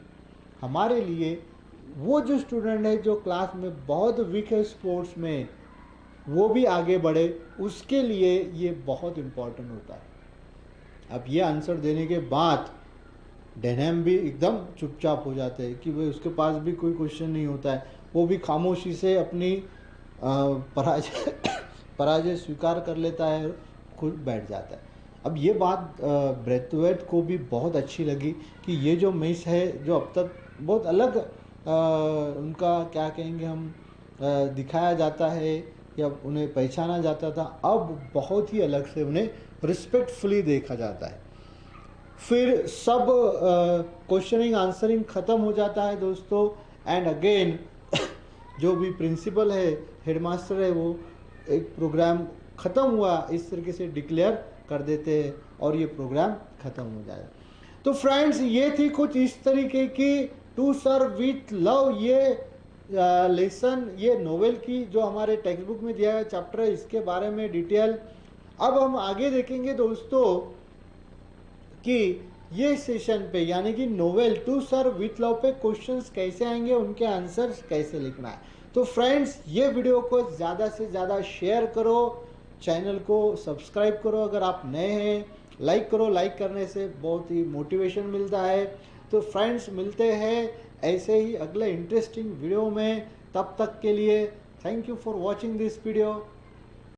हमारे लिए वो जो स्टूडेंट है जो क्लास में बहुत वीक है स्पोर्ट्स में, वो भी आगे बढ़े, उसके लिए ये बहुत इम्पोर्टेंट होता है। अब ये आंसर देने के बाद डेनहम भी एकदम चुपचाप हो जाते हैं कि भाई उसके पास भी कोई क्वेश्चन नहीं होता है, वो भी खामोशी से अपनी पराजय पराजय स्वीकार कर लेता है, खुद बैठ जाता है। अब ये बात ब्रेथवेट को भी बहुत अच्छी लगी कि ये जो मिस है, जो अब तक बहुत अलग उनका क्या कहेंगे हम दिखाया जाता है या उन्हें पहचाना जाता था, अब बहुत ही अलग से उन्हें रिस्पेक्टफुली देखा जाता है। फिर सब क्वेश्चनिंग आंसरिंग ख़त्म हो जाता है दोस्तों, एंड अगेन जो भी प्रिंसिपल है, हेडमास्टर है, वो एक प्रोग्राम ख़त्म हुआ इस तरीके से डिक्लेयर कर देते हैं और ये प्रोग्राम ख़त्म हो जाए। तो फ्रेंड्स, ये थी कुछ इस तरीके की टू सर्व विथ लव ये लेसन, ये नोवेल की जो हमारे टेक्स्ट बुक में दिया गया चैप्टर है, इसके बारे में डिटेल। अब हम आगे देखेंगे दोस्तों कि ये सेशन पे यानी कि novel to serve with love पे क्वेश्चंस कैसे आएंगे, उनके आंसर्स कैसे लिखना है। तो फ्रेंड्स, ये वीडियो को ज़्यादा से ज़्यादा शेयर करो, चैनल को सब्सक्राइब करो अगर आप नए हैं, लाइक करो, लाइक करने से बहुत ही मोटिवेशन मिलता है। तो फ्रेंड्स, मिलते हैं ऐसे ही अगले इंटरेस्टिंग वीडियो में, तब तक के लिए thank you for watching this video.